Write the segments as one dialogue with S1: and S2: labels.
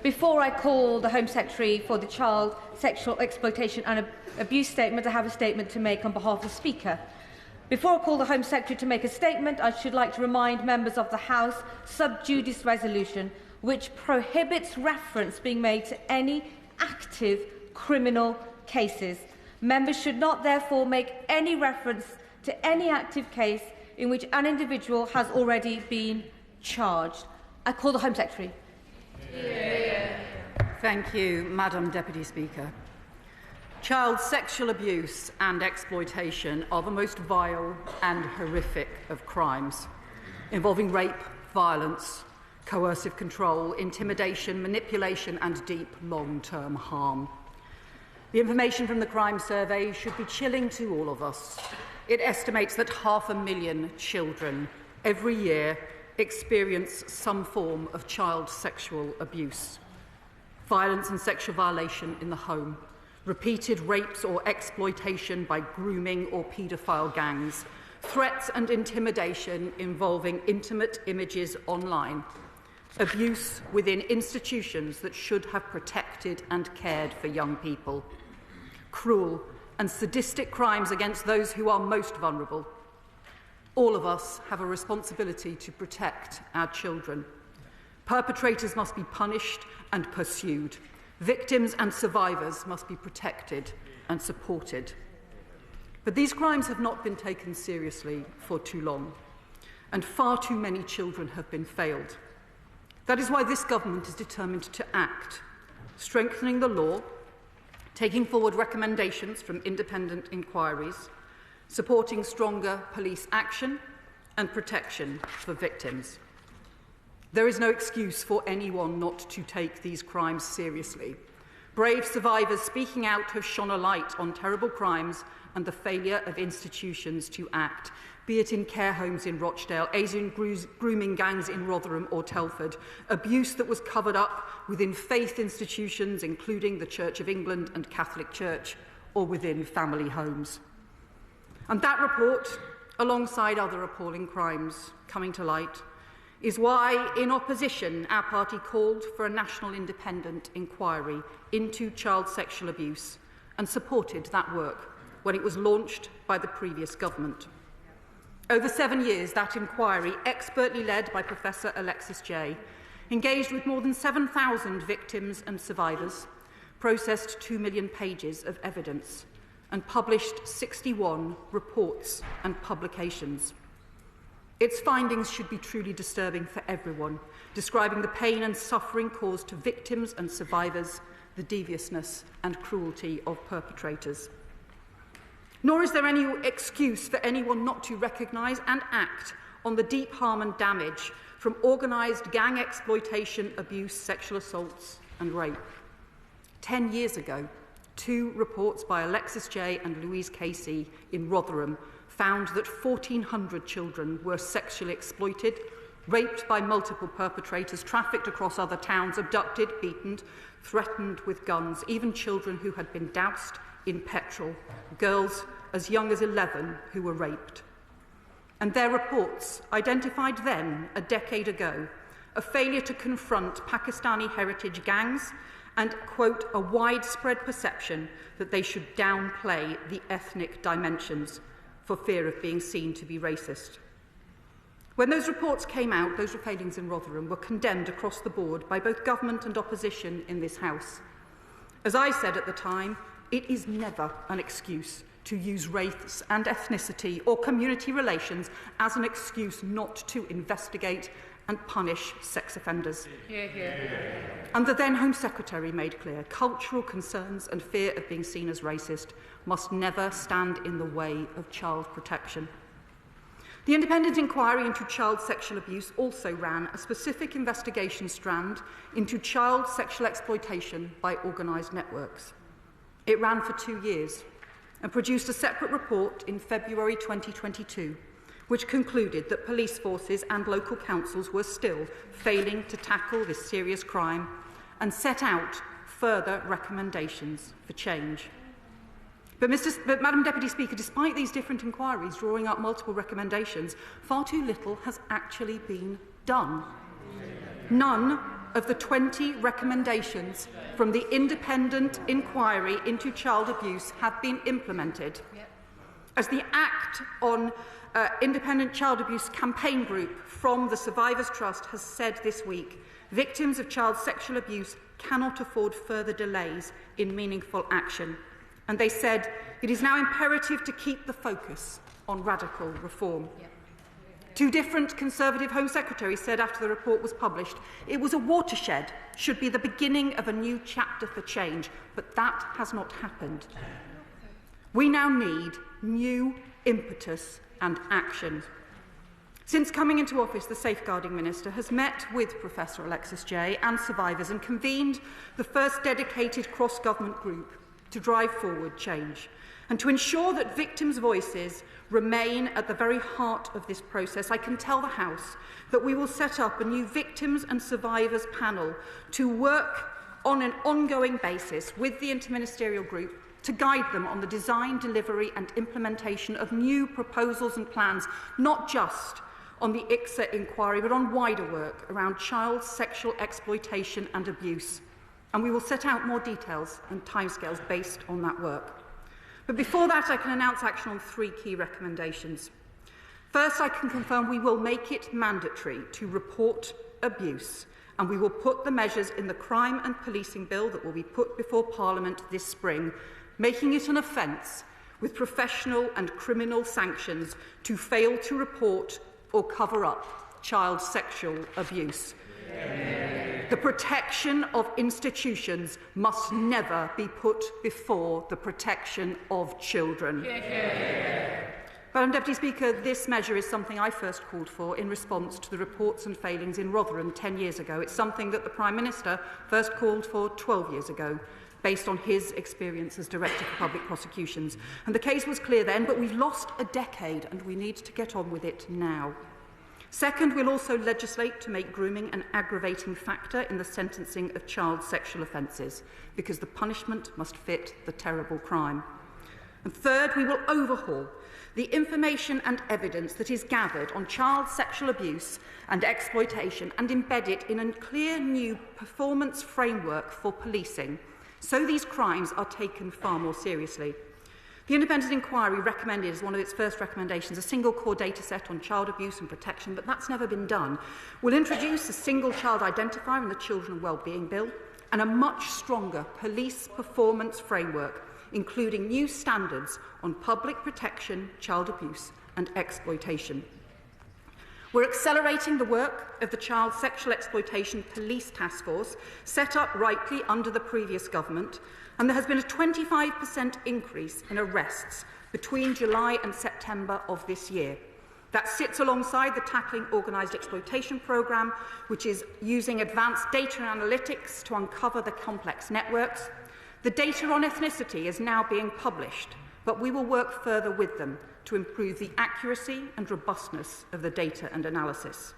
S1: Before I call the Home Secretary for the Child Sexual Exploitation and Abuse Statement, I have a statement to make on behalf of the Speaker. Before I call the Home Secretary to make a statement, I should like to remind members of the House sub judice resolution, which prohibits reference being made to any active criminal cases. Members should not therefore make any reference to any active case in which an individual has already been charged. I call the Home Secretary.
S2: Thank you, Madam Deputy Speaker. Child sexual abuse and exploitation are the most vile and horrific of crimes, involving rape, violence, coercive control, intimidation, manipulation and deep long-term harm. The information from the crime survey should be chilling to all of us. It estimates that 500,000 children every year experience some form of child sexual abuse, violence and sexual violation in the home, repeated rapes or exploitation by grooming or paedophile gangs, threats and intimidation involving intimate images online, abuse within institutions that should have protected and cared for young people, cruel and sadistic crimes against those who are most vulnerable. All of us have a responsibility to protect our children. Perpetrators must be punished and pursued. Victims and survivors must be protected and supported. But these crimes have not been taken seriously for too long, and far too many children have been failed. That is why this government is determined to act, strengthening the law, taking forward recommendations from independent inquiries, supporting stronger police action and protection for victims. There is no excuse for anyone not to take these crimes seriously. Brave survivors speaking out have shone a light on terrible crimes and the failure of institutions to act, be it in care homes in Rochdale, Asian grooming gangs in Rotherham or Telford, abuse that was covered up within faith institutions, including the Church of England and Catholic Church, or within family homes. And that report, alongside other appalling crimes coming to light, is why, in opposition, our party called for a national independent inquiry into child sexual abuse and supported that work when it was launched by the previous government. Over 7 years, that inquiry, expertly led by Professor Alexis Jay, engaged with more than 7,000 victims and survivors, processed 2 million pages of evidence, and published 61 reports and publications. Its findings should be truly disturbing for everyone, describing the pain and suffering caused to victims and survivors, the deviousness and cruelty of perpetrators. Nor is there any excuse for anyone not to recognise and act on the deep harm and damage from organised gang exploitation, abuse, sexual assaults and rape. 10 years ago, 2 reports by Alexis Jay and Louise Casey in Rotherham found that 1,400 children were sexually exploited, raped by multiple perpetrators, trafficked across other towns, abducted, beaten, threatened with guns, even children who had been doused in petrol, girls as young as 11 who were raped. And their reports identified then, a decade ago, a failure to confront Pakistani heritage gangs and, quote, a widespread perception that they should downplay the ethnic dimensions for fear of being seen to be racist. When those reports came out, those failings in Rotherham were condemned across the board by both government and opposition in this House. As I said at the time, it is never an excuse to use race and ethnicity or community relations as an excuse not to investigate and punish sex offenders. And the then Home Secretary made clear cultural concerns and fear of being seen as racist must never stand in the way of child protection. The independent inquiry into child sexual abuse also ran a specific investigation strand into child sexual exploitation by organised networks. It ran for 2 years and produced a separate report in February 2022, which concluded that police forces and local councils were still failing to tackle this serious crime and set out further recommendations for change. But Madam Deputy Speaker, despite these different inquiries drawing up multiple recommendations, far too little has actually been done. None of the 20 recommendations from the independent inquiry into child abuse have been implemented. As the Act on Independent Child Abuse Campaign Group from the Survivors Trust has said this week, victims of child sexual abuse cannot afford further delays in meaningful action. And they said it is now imperative to keep the focus on radical reform. Two different Conservative Home Secretaries said after the report was published it was a watershed, should be the beginning of a new chapter for change, but that has not happened. We now need new impetus and action. Since coming into office, the Safeguarding Minister has met with Professor Alexis Jay and survivors and convened the first dedicated cross-government group to drive forward change and to ensure that victims' voices remain at the very heart of this process. I can tell the House that we will set up a new Victims and Survivors panel to work on an ongoing basis with the Interministerial Group to guide them on the design, delivery and implementation of new proposals and plans, not just on the ICSA inquiry, but on wider work around child sexual exploitation and abuse. And we will set out more details and timescales based on that work. But before that, I can announce action on 3 key recommendations. First, I can confirm we will make it mandatory to report abuse, and we will put the measures in the Crime and Policing Bill that will be put before Parliament this spring, making it an offence with professional and criminal sanctions to fail to report or cover up child sexual abuse. The protection of institutions must never be put before the protection of children. Madam Deputy Speaker, this measure is something I first called for in response to the reports and failings in Rotherham 10 years ago. It's something that the Prime Minister first called for 12 years ago, based on his experience as Director for Public Prosecutions. And the case was clear then, but we've lost a decade and we need to get on with it now. Second, we'll also legislate to make grooming an aggravating factor in the sentencing of child sexual offences, because the punishment must fit the terrible crime. And third, we will overhaul the information and evidence that is gathered on child sexual abuse and exploitation and embed it in a clear new performance framework for policing, so these crimes are taken far more seriously. The independent inquiry recommended as one of its first recommendations a single core data set on child abuse and protection, but that's never been done. We'll introduce a single child identifier in the Children and Wellbeing Bill and a much stronger police performance framework, including new standards on public protection, child abuse and exploitation. We're accelerating the work of the Child Sexual Exploitation Police Task Force, set up rightly under the previous government, and there has been a 25% increase in arrests between July and September of this year. That sits alongside the Tackling Organised Exploitation programme, which is using advanced data and analytics to uncover the complex networks. The data on ethnicity is now being published, but we will work further with them to improve the accuracy and robustness of the data and analysis.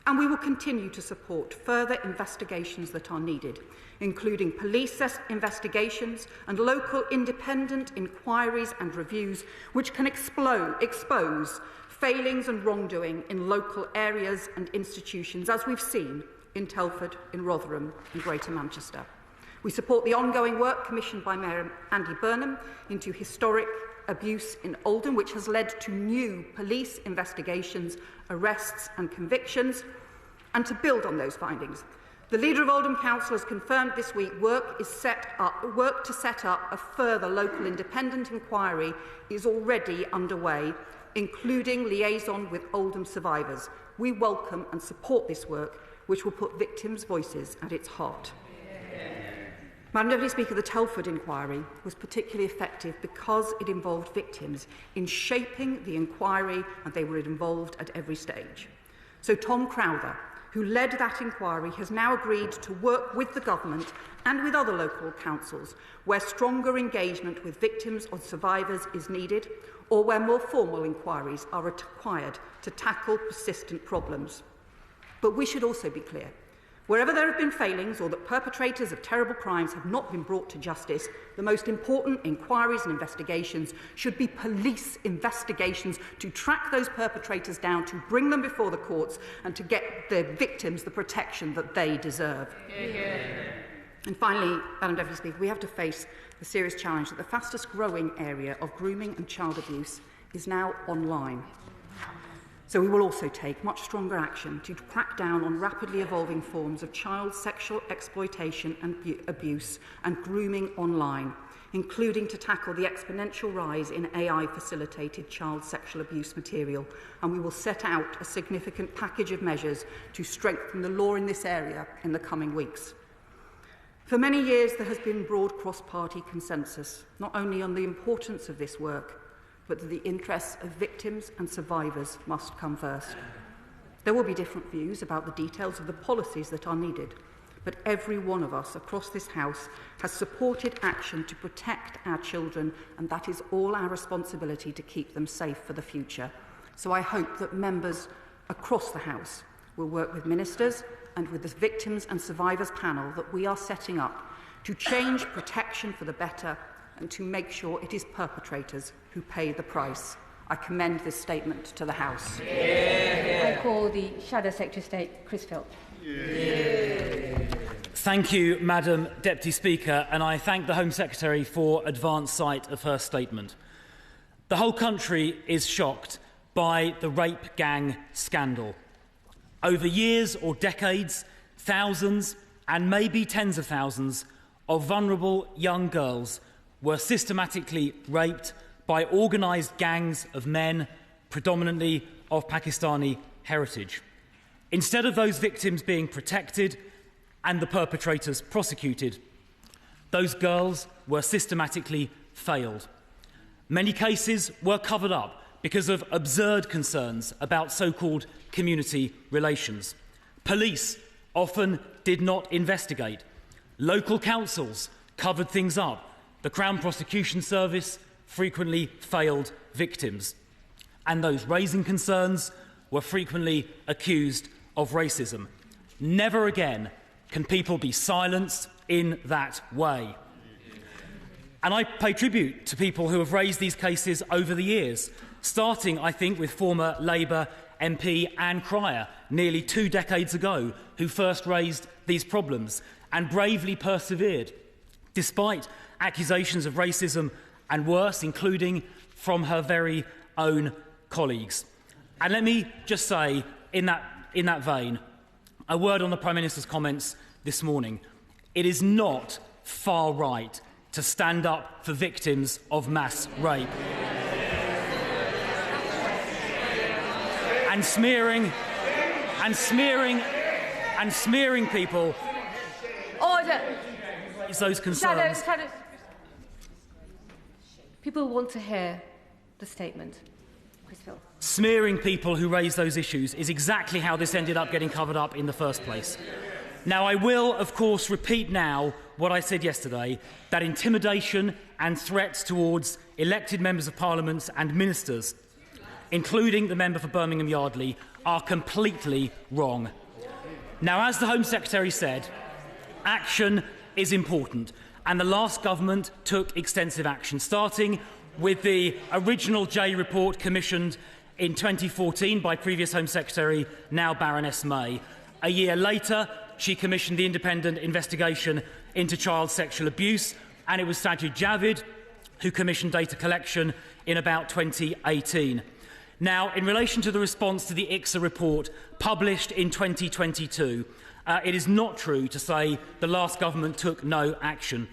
S2: And we will continue to support further investigations that are needed, including police investigations and local independent inquiries and reviews which can expose failings and wrongdoing in local areas and institutions, as we've seen in Telford, in Rotherham and Greater Manchester. We support the ongoing work commissioned by Mayor Andy Burnham into historic abuse in Oldham, which has led to new police investigations, arrests and convictions. And to build on those findings, the leader of Oldham Council has confirmed this week work to set up a further local independent inquiry is already underway, including liaison with Oldham survivors. We welcome and support this work, which will put victims' voices at its heart. Madam Deputy Speaker, the Telford inquiry was particularly effective because it involved victims in shaping the inquiry, and they were involved at every stage. So Tom Crowther, who led that inquiry, has now agreed to work with the government and with other local councils where stronger engagement with victims or survivors is needed, or where more formal inquiries are required to tackle persistent problems. But we should also be clear. Wherever there have been failings or that perpetrators of terrible crimes have not been brought to justice, the most important inquiries and investigations should be police investigations to track those perpetrators down, to bring them before the courts and to get the victims the protection that they deserve. Yeah. And finally, Madam Deputy Speaker, we have to face the serious challenge that the fastest growing area of grooming and child abuse is now online. So we will also take much stronger action to crack down on rapidly evolving forms of child sexual exploitation and abuse and grooming online, including to tackle the exponential rise in AI-facilitated child sexual abuse material. And we will set out a significant package of measures to strengthen the law in this area in the coming weeks. For many years, there has been broad cross-party consensus, not only on the importance of this work, but that the interests of victims and survivors must come first. There will be different views about the details of the policies that are needed, but every one of us across this House has supported action to protect our children, and that is all our responsibility to keep them safe for the future. So I hope that members across the House will work with ministers and with the Victims and Survivors panel that we are setting up to change protection for the better and to make sure it is perpetrators who pay the price. I commend this statement to the House.
S1: I call the Shadow Secretary of State, Chris Philp.
S3: Thank you, Madam Deputy Speaker, and I thank the Home Secretary for advance sight of her statement. The whole country is shocked by the rape gang scandal. Over years or decades, thousands and maybe tens of thousands of vulnerable young girls were systematically raped by organised gangs of men, predominantly of Pakistani heritage. Instead of those victims being protected and the perpetrators prosecuted, those girls were systematically failed. Many cases were covered up because of absurd concerns about so-called community relations. Police often did not investigate. Local councils covered things up. The Crown Prosecution Service frequently failed victims, and those raising concerns were frequently accused of racism. Never again can people be silenced in that way. And I pay tribute to people who have raised these cases over the years, starting, I think, with former Labour MP Anne Cryer nearly 2 decades ago, who first raised these problems and bravely persevered, despite accusations of racism and worse, including from her very own colleagues. And let me just say, in that vein, a word on the Prime Minister's comments this morning. It is not far right to stand up for victims of mass rape. And smearing people.
S1: Order.
S3: It's those concerns.
S1: Shadow. People want to hear the statement. Chris Philp.
S3: Smearing people who raise those issues is exactly how this ended up getting covered up in the first place. Now, I will, of course, repeat now what I said yesterday, that intimidation and threats towards elected members of Parliament and ministers, including the member for Birmingham Yardley, are completely wrong. Now, as the Home Secretary said, action is important, and the last government took extensive action, starting with the original Jay report commissioned in 2014 by previous Home Secretary, now Baroness May. A year later, she commissioned the independent investigation into child sexual abuse, and it was Sajid Javid who commissioned data collection in about 2018. Now, in relation to the response to the ICSA report published in 2022, it is not true to say the last government took no action.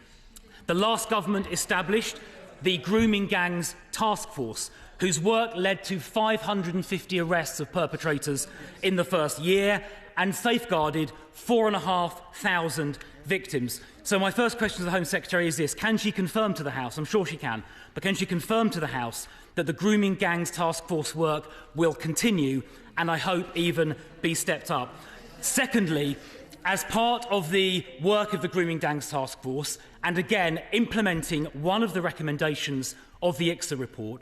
S3: The last government established the Grooming Gangs Task Force, whose work led to 550 arrests of perpetrators in the first year and safeguarded 4,500 victims. So my first question to the Home Secretary is this: can she confirm to the House, I'm sure she can, but can she confirm to the House that the Grooming Gangs Task Force work will continue and I hope even be stepped up? Secondly, as part of the work of the Grooming Gangs Task Force, and again implementing one of the recommendations of the ICSA report,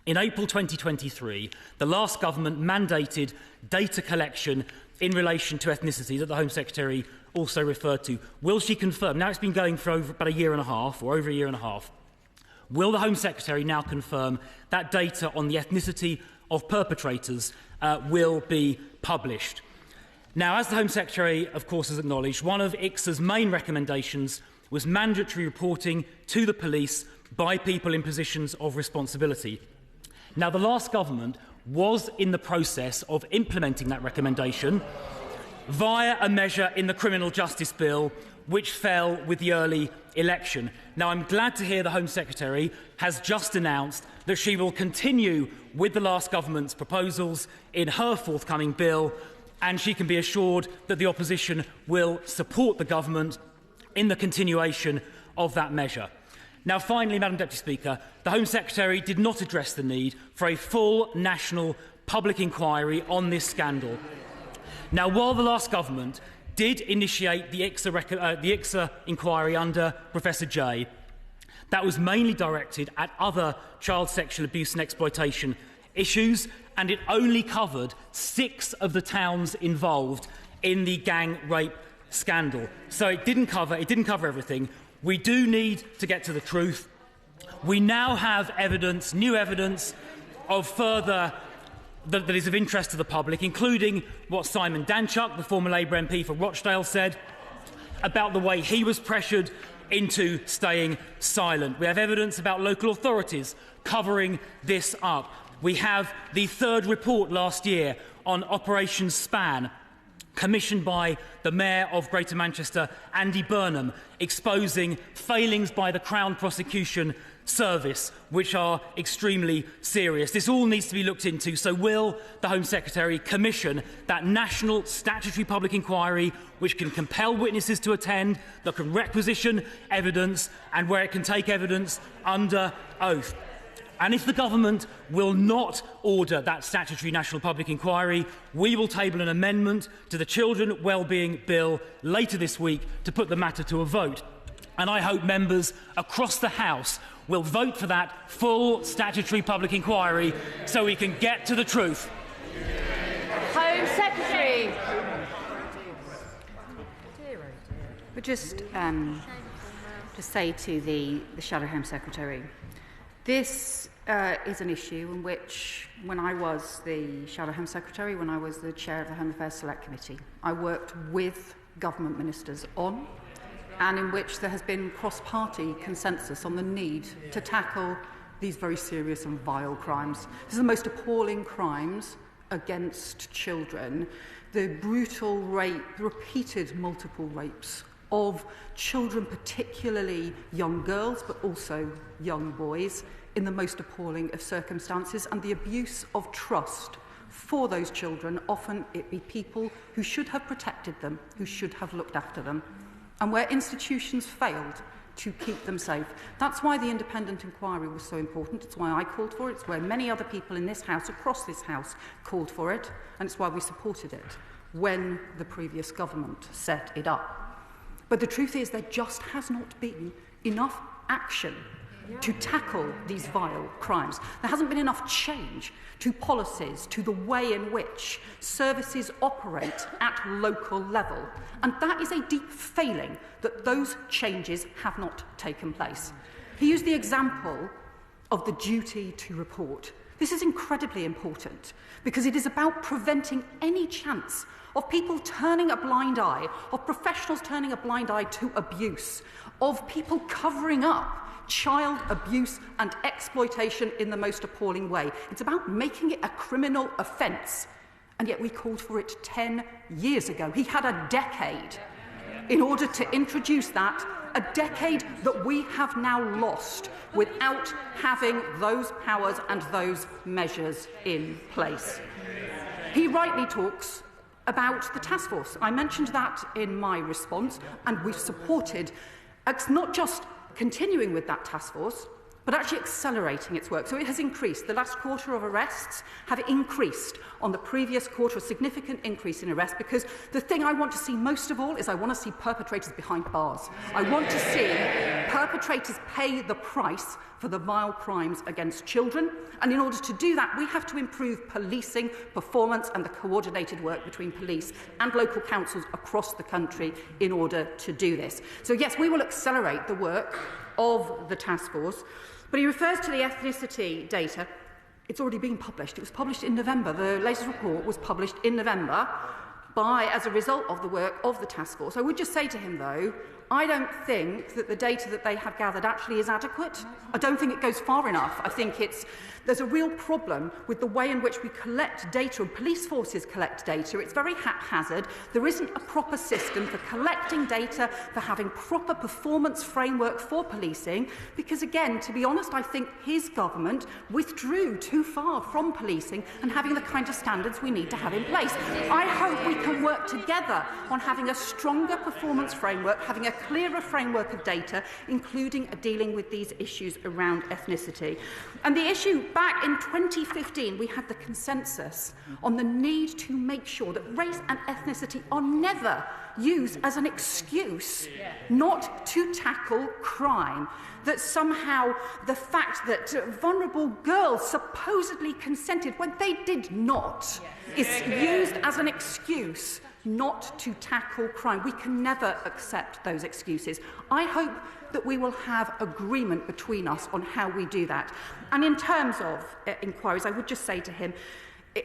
S3: in April 2023, the last government mandated data collection in relation to ethnicity that the Home Secretary also referred to. Will she confirm, now it's been going for about a year and a half, or over a year and a half, will the Home Secretary now confirm that data on the ethnicity of perpetrators will be published? Now, as the Home Secretary, of course, has acknowledged, one of ICSA's main recommendations was mandatory reporting to the police by people in positions of responsibility. Now, the last government was in the process of implementing that recommendation via a measure in the Criminal Justice Bill which fell with the early election. Now, I'm glad to hear the Home Secretary has just announced that she will continue with the last government's proposals in her forthcoming bill, and she can be assured that the opposition will support the government in the continuation of that measure. Now, finally, Madam Deputy Speaker, the Home Secretary did not address the need for a full national public inquiry on this scandal. Now, while the last government did initiate the ICSA inquiry under Professor Jay, that was mainly directed at other child sexual abuse and exploitation issues, and it only covered 6 of the towns involved in the gang rape scandal. So it didn't cover everything. We do need to get to the truth. We now have evidence, new evidence of further that is of interest to the public, including what Simon Danchuk, the former Labour MP for Rochdale, said about the way he was pressured into staying silent. We have evidence about local authorities covering this up. We have the 3rd report last year on Operation Span, commissioned by the Mayor of Greater Manchester, Andy Burnham, exposing failings by the Crown Prosecution Service, which are extremely serious. This all needs to be looked into, so will the Home Secretary commission that national statutory public inquiry which can compel witnesses to attend, that can requisition evidence, and where it can take evidence under oath? And if the government will not order that statutory national public inquiry, we will table an amendment to the Children Wellbeing Bill later this week to put the matter to a vote. And I hope members across the House will vote for that full statutory public inquiry so we can get to the truth.
S1: Home Secretary.
S4: But just to say to the Shadow Home Secretary, this is an issue in which, when I was the Shadow Home Secretary, when I was the Chair of the Home Affairs Select Committee, I worked with government ministers on, and in which there has been cross-party consensus on the need to tackle these very serious and vile crimes. These are the most appalling crimes against children. The brutal rape, the repeated multiple rapes of children, particularly young girls, but also young boys, in the most appalling of circumstances, and the abuse of trust for those children, often it be people who should have protected them, who should have looked after them, and where institutions failed to keep them safe. That's why the independent inquiry was so important. It's why I called for it. It's why many other people in this House, across this House, called for it, and it's why we supported it when the previous government set it up. But the truth is there just has not been enough action to tackle these vile crimes. There hasn't been enough change to policies, to the way in which services operate at local level. And that is a deep failing that those changes have not taken place. He used the example of the duty to report. This is incredibly important because it is about preventing any chance of people turning a blind eye, of professionals turning a blind eye to abuse, of people covering up child abuse and exploitation in the most appalling way. It's about making it a criminal offence. And yet we called for it 10 years ago. He had a decade in order to introduce that, a decade that we have now lost without having those powers and those measures in place. He rightly talks about the task force. I mentioned that in my response, and we've supported. It's not just continuing with that task force,
S2: but actually accelerating its work. So it has increased. The last quarter of arrests have increased on the previous quarter, a significant increase in arrests, because the thing I want to see most of all is I want to see perpetrators behind bars. I want to see perpetrators pay the price for the vile crimes against children. And in order to do that, we have to improve policing, performance and the coordinated work between police and local councils across the country in order to do this. So yes, we will accelerate the work of the task force. But he refers to the ethnicity data. It's already been published. It was published in November. The latest report was published in November as a result of the work of the task force. I would just say to him, though, I don't think that the data that they have gathered actually is adequate. I don't think it goes far enough. I think there's a real problem with the way in which we collect data, and police forces collect data. It's very haphazard. There isn't a proper system for collecting data, for having proper performance framework for policing, because again, to be honest, I think his government withdrew too far from policing and having the kind of standards we need to have in place. I hope we can work together on having a stronger performance framework, having a clearer framework of data, including dealing with these issues around ethnicity. And the issue back in 2015, we had the consensus on the need to make sure that race and ethnicity are never used as an excuse not to tackle crime. That somehow the fact that vulnerable girls supposedly consented when they did not is used as an excuse not to tackle crime. We can never accept those excuses. I hope that we will have agreement between us on how we do that. And in terms of inquiries, I would just say to him,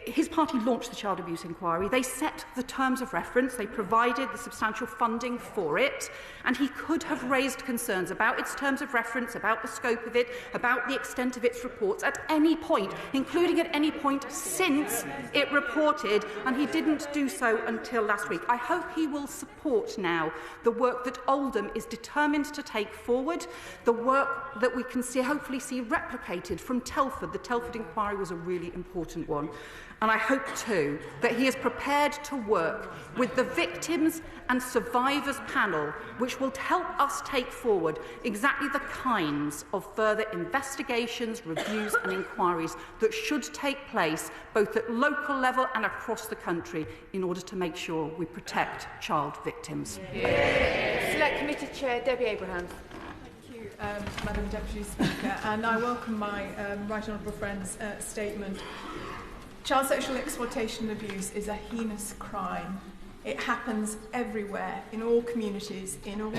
S2: his party launched the child abuse inquiry. They set the terms of reference. They provided the substantial funding for it. And he could have raised concerns about its terms of reference, about the scope of it, about the extent of its reports at any point, including at any point since it reported. And he didn't do so until last week. I hope he will support now the work that Oldham is determined to take forward, the work that we can hopefully see replicated from Telford. The Telford inquiry was a really important one. And I hope, too, that he is prepared to work with the victims and survivors panel, which will help us take forward exactly the kinds of further investigations, reviews and inquiries that should take place both at local level and across the country in order to make sure we protect child victims.
S1: Select Committee Chair Debbie Abrahams.
S5: Thank you, Madam Deputy Speaker, and I welcome my right honourable friend's statement. Child sexual exploitation and abuse is a heinous crime. It happens everywhere, in all communities, in all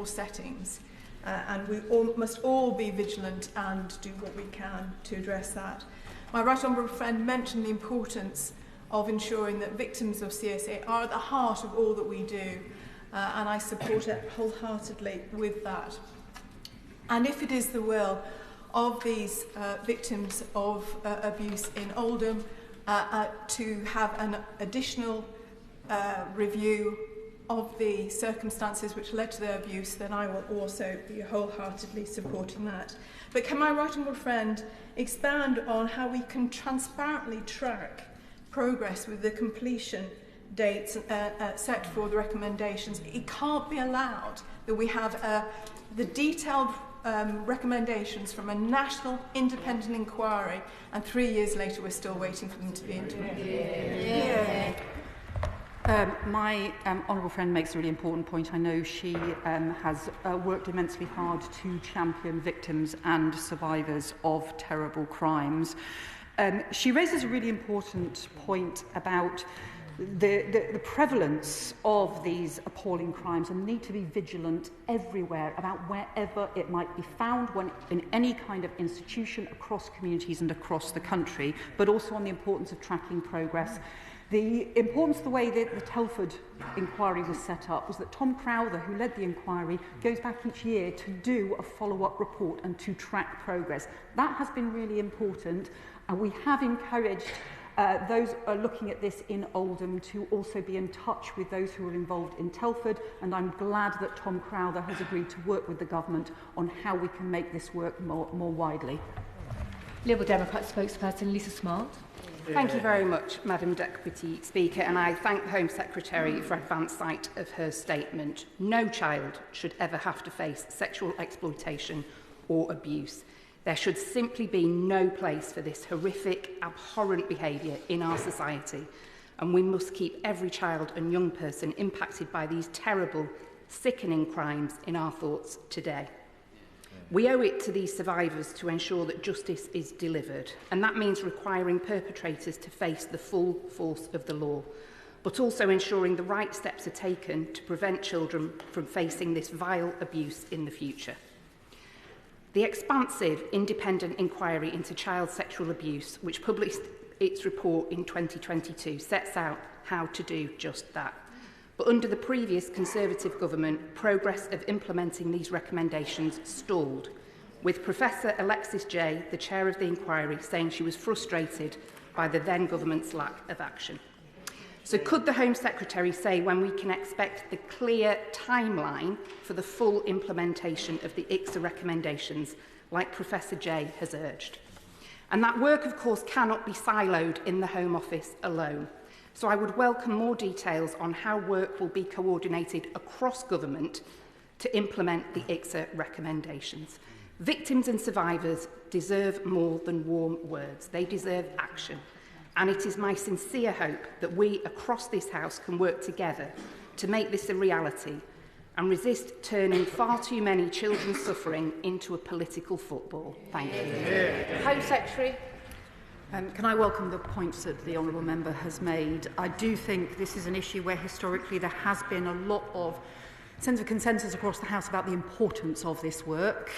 S5: settings. And we must all be vigilant and do what we can to address that. My right honourable friend mentioned the importance of ensuring that victims of CSA are at the heart of all that we do, and I support it wholeheartedly with that. And if it is the will of these victims of abuse in Oldham to have an additional review of the circumstances which led to their abuse, then I will also be wholeheartedly supporting that. But can my right honourable friend expand on how we can transparently track progress with the completion dates set for the recommendations? It can't be allowed that we have the detailed recommendations from a national independent inquiry and 3 years later we're still waiting for them to be implemented.
S2: My honourable friend makes a really important point. I know she has worked immensely hard to champion victims and survivors of terrible crimes. She raises a really important point about the prevalence of these appalling crimes and need to be vigilant everywhere about wherever it might be found in any kind of institution across communities and across the country, but also on the importance of tracking progress. The importance of the way that the Telford inquiry was set up was that Tom Crowther, who led the inquiry, goes back each year to do a follow-up report and to track progress. That has been really important, and we have encouraged those looking at this in Oldham to also be in touch with those who are involved in Telford, and I'm glad that Tom Crowther has agreed to work with the government on how we can make this work more widely.
S1: Liberal Democrat spokesperson Lisa Smart.
S6: Thank you very much, Madam Deputy Speaker, and I thank the Home Secretary for advance sight of her statement. No child should ever have to face sexual exploitation or abuse. There should simply be no place for this horrific, abhorrent behaviour in our society, and we must keep every child and young person impacted by these terrible, sickening crimes in our thoughts today. We owe it to these survivors to ensure that justice is delivered, and that means requiring perpetrators to face the full force of the law, but also ensuring the right steps are taken to prevent children from facing this vile abuse in the future. The expansive independent inquiry into child sexual abuse, which published its report in 2022, sets out how to do just that. But under the previous Conservative government, progress of implementing these recommendations stalled, with Professor Alexis Jay, the chair of the inquiry, saying she was frustrated by the then government's lack of action. So could the Home Secretary say when we can expect the clear timeline for the full implementation of the ICSA recommendations, like Professor Jay has urged? And that work, of course, cannot be siloed in the Home Office alone. So I would welcome more details on how work will be coordinated across government to implement the ICSA recommendations. Victims and survivors deserve more than warm words. They deserve action. And it is my sincere hope that we across this House can work together to make this a reality and resist turning far too many children suffering into a political football. Thank you.
S1: Home Secretary.
S2: Can I welcome the points that the Honourable Member has made? I do think this is an issue where historically there has been a lot of sense of consensus across the House about the importance of this work,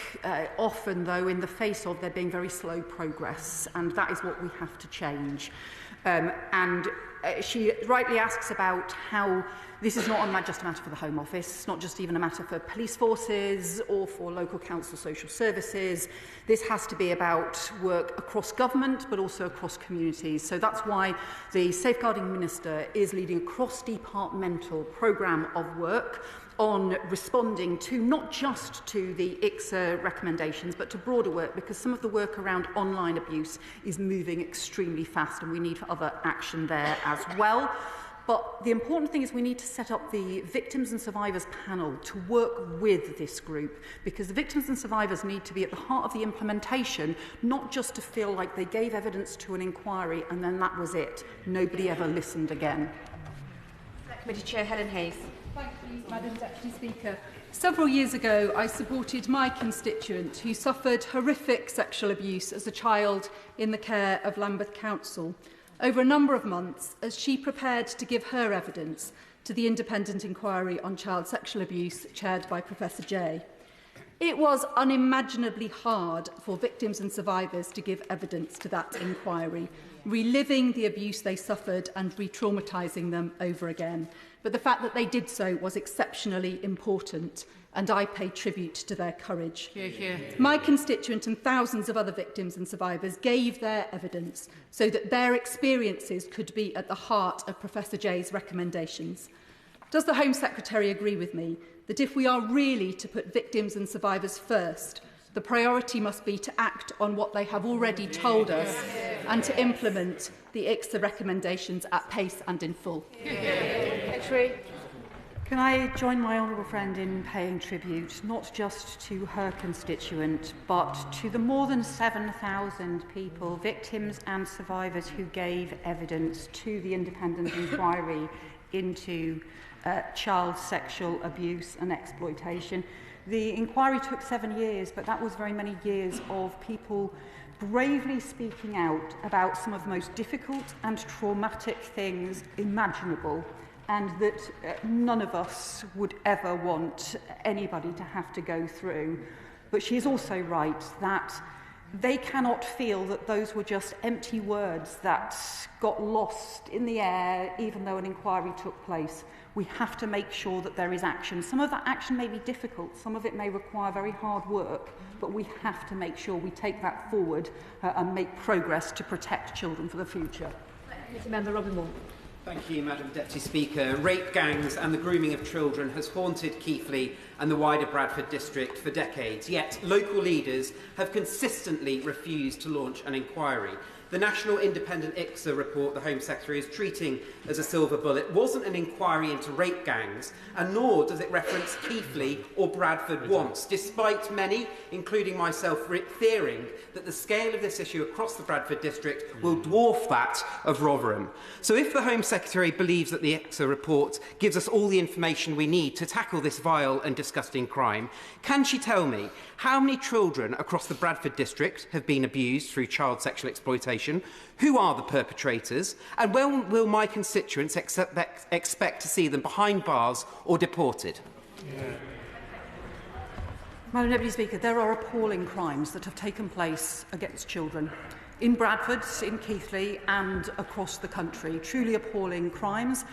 S2: often though in the face of there being very slow progress, and that is what we have to change. She rightly asks about how this is not just a matter for the Home Office, it's not just even a matter for police forces or for local council social services. This has to be about work across government but also across communities. So that's why the Safeguarding Minister is leading a cross-departmental programme of work on responding to not just to the ICSA recommendations but to broader work, because some of the work around online abuse is moving extremely fast and we need other action there as well. But the important thing is we need to set up the Victims and Survivors panel to work with this group, because the victims and survivors need to be at the heart of the implementation, not just to feel like they gave evidence to an inquiry and then that was it. Nobody ever listened again.
S1: Committee Chair Helen Hayes.
S6: Thank you, Madam Deputy Speaker. Several years ago, I supported my constituent who suffered horrific sexual abuse as a child in the care of Lambeth Council over a number of months as she prepared to give her evidence to the independent inquiry on child sexual abuse chaired by Professor Jay. It was unimaginably hard for victims and survivors to give evidence to that inquiry, reliving the abuse they suffered and re-traumatising them over again. But the fact that they did so was exceptionally important, and I pay tribute to their courage.
S2: Hear, hear.
S6: My constituent and thousands of other victims and survivors gave their evidence so that their experiences could be at the heart of Professor Jay's recommendations. Does the Home Secretary agree with me that if we are really to put victims and survivors first, the priority must be to act on what they have already told us and to implement the ICSA recommendations at pace and in full?
S1: Secretary.
S2: Can I join my honourable friend in paying tribute not just to her constituent but to the more than 7,000 people, victims and survivors who gave evidence to the independent inquiry into child sexual abuse and exploitation. The inquiry took 7 years, but that was very many years of people bravely speaking out about some of the most difficult and traumatic things imaginable, and that none of us would ever want anybody to have to go through. But she is also right that they cannot feel that those were just empty words that got lost in the air even though an inquiry took place. We have to make sure that there is action. Some of that action may be difficult, some of it may require very hard work, but we have to make sure we take that forward and make progress to protect children for the future.
S1: Committee Member Robbie.
S7: Thank you, Madam Deputy Speaker. Rape gangs and the grooming of children has haunted Keighley and the wider Bradford district for decades, yet local leaders have consistently refused to launch an inquiry. The National Independent ICSA report the Home Secretary is treating as a silver bullet wasn't an inquiry into rape gangs, and nor does it reference Keighley or Bradford once, despite many, including myself, fearing that the scale of this issue across the Bradford district will dwarf that of Rotherham. So if the Home Secretary believes that the ICSA report gives us all the information we need to tackle this vile and disgusting crime, can she tell me how many children across the Bradford district have been abused through child sexual exploitation? Who are the perpetrators? And when will my constituents expect to see them behind bars or deported?
S2: Madam Deputy Speaker, there are appalling crimes that have taken place against children in Bradford, in Keighley and across the country. Truly appalling crimes.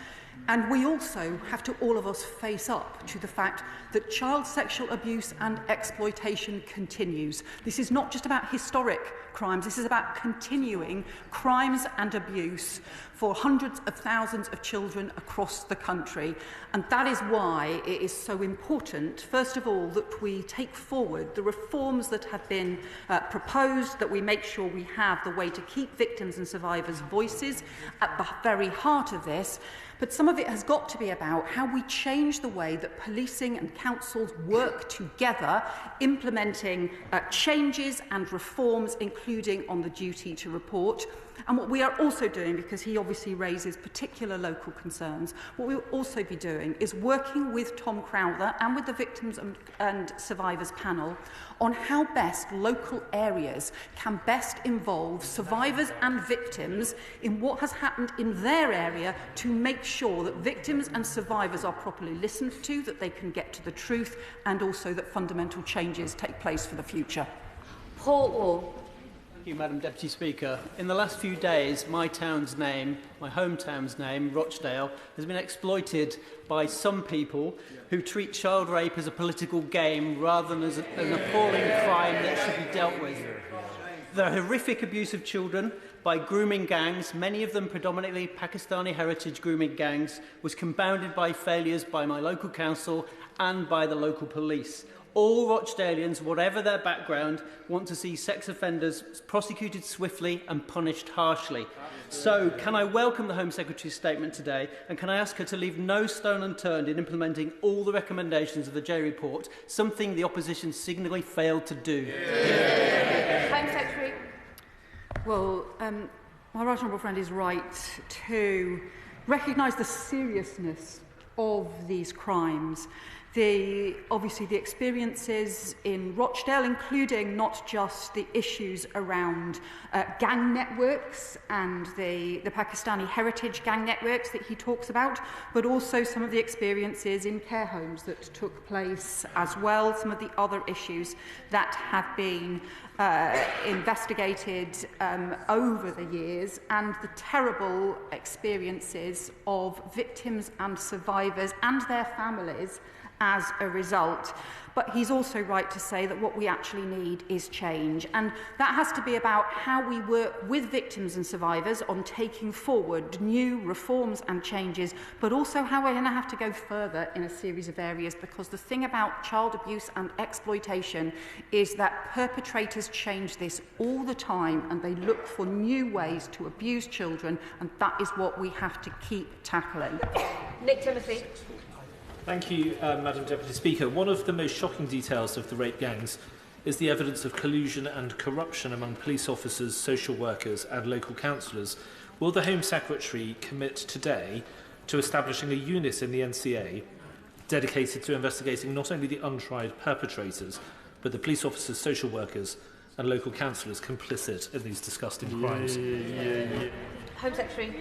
S2: And we also have to, all of us, face up to the fact that child sexual abuse and exploitation continues. This is not just about historic crimes, this is about continuing crimes and abuse for hundreds of thousands of children across the country. And that is why it is so important, first of all, that we take forward the reforms that have been proposed, that we make sure we have the way to keep victims and survivors' voices at the very heart of this. But some of it has got to be about how we change the way that policing and councils work together, implementing changes and reforms, including on the duty to report. And what we are also doing, because he obviously raises particular local concerns, what we will also be doing is working with Tom Crowther and with the Victims and Survivors panel on how best local areas can best involve survivors and victims in what has happened in their area to make sure that victims and survivors are properly listened to, that they can get to the truth, and also that fundamental changes take place for the future.
S1: Paul Waugh.
S8: Thank you, Madam Deputy Speaker. In the last few days, my town's name, my hometown's name, Rochdale, has been exploited by some people who treat child rape as a political game rather than as an appalling crime that should be dealt with. The horrific abuse of children by grooming gangs, many of them predominantly Pakistani heritage grooming gangs, was compounded by failures by my local council and by the local police. All Rochdalians, whatever their background, want to see sex offenders prosecuted swiftly and punished harshly. So, can I welcome the Home Secretary's statement today, and can I ask her to leave no stone unturned in implementing all the recommendations of the J report, something the opposition signally failed to do?
S1: Home Secretary.
S2: Well, my right honourable friend is right to recognise the seriousness of these crimes. Obviously the experiences in Rochdale, including not just the issues around gang networks and the Pakistani heritage gang networks that he talks about, but also some of the experiences in care homes that took place as well, some of the other issues that have been investigated over the years, and the terrible experiences of victims and survivors and their families as a result. But he's also right to say that what we actually need is change. And that has to be about how we work with victims and survivors on taking forward new reforms and changes, but also how we're going to have to go further in a series of areas, because the thing about child abuse and exploitation is that perpetrators change this all the time and they look for new ways to abuse children, and that is what we have to keep tackling.
S1: Nick Timothy.
S9: Thank you, Madam Deputy Speaker. One of the most shocking details of the rape gangs is the evidence of collusion and corruption among police officers, social workers and local councillors. Will the Home Secretary commit today to establishing a unit in the NCA dedicated to investigating not only the untried perpetrators, but the police officers, social workers and local councillors complicit in these disgusting crimes?
S1: Home Secretary.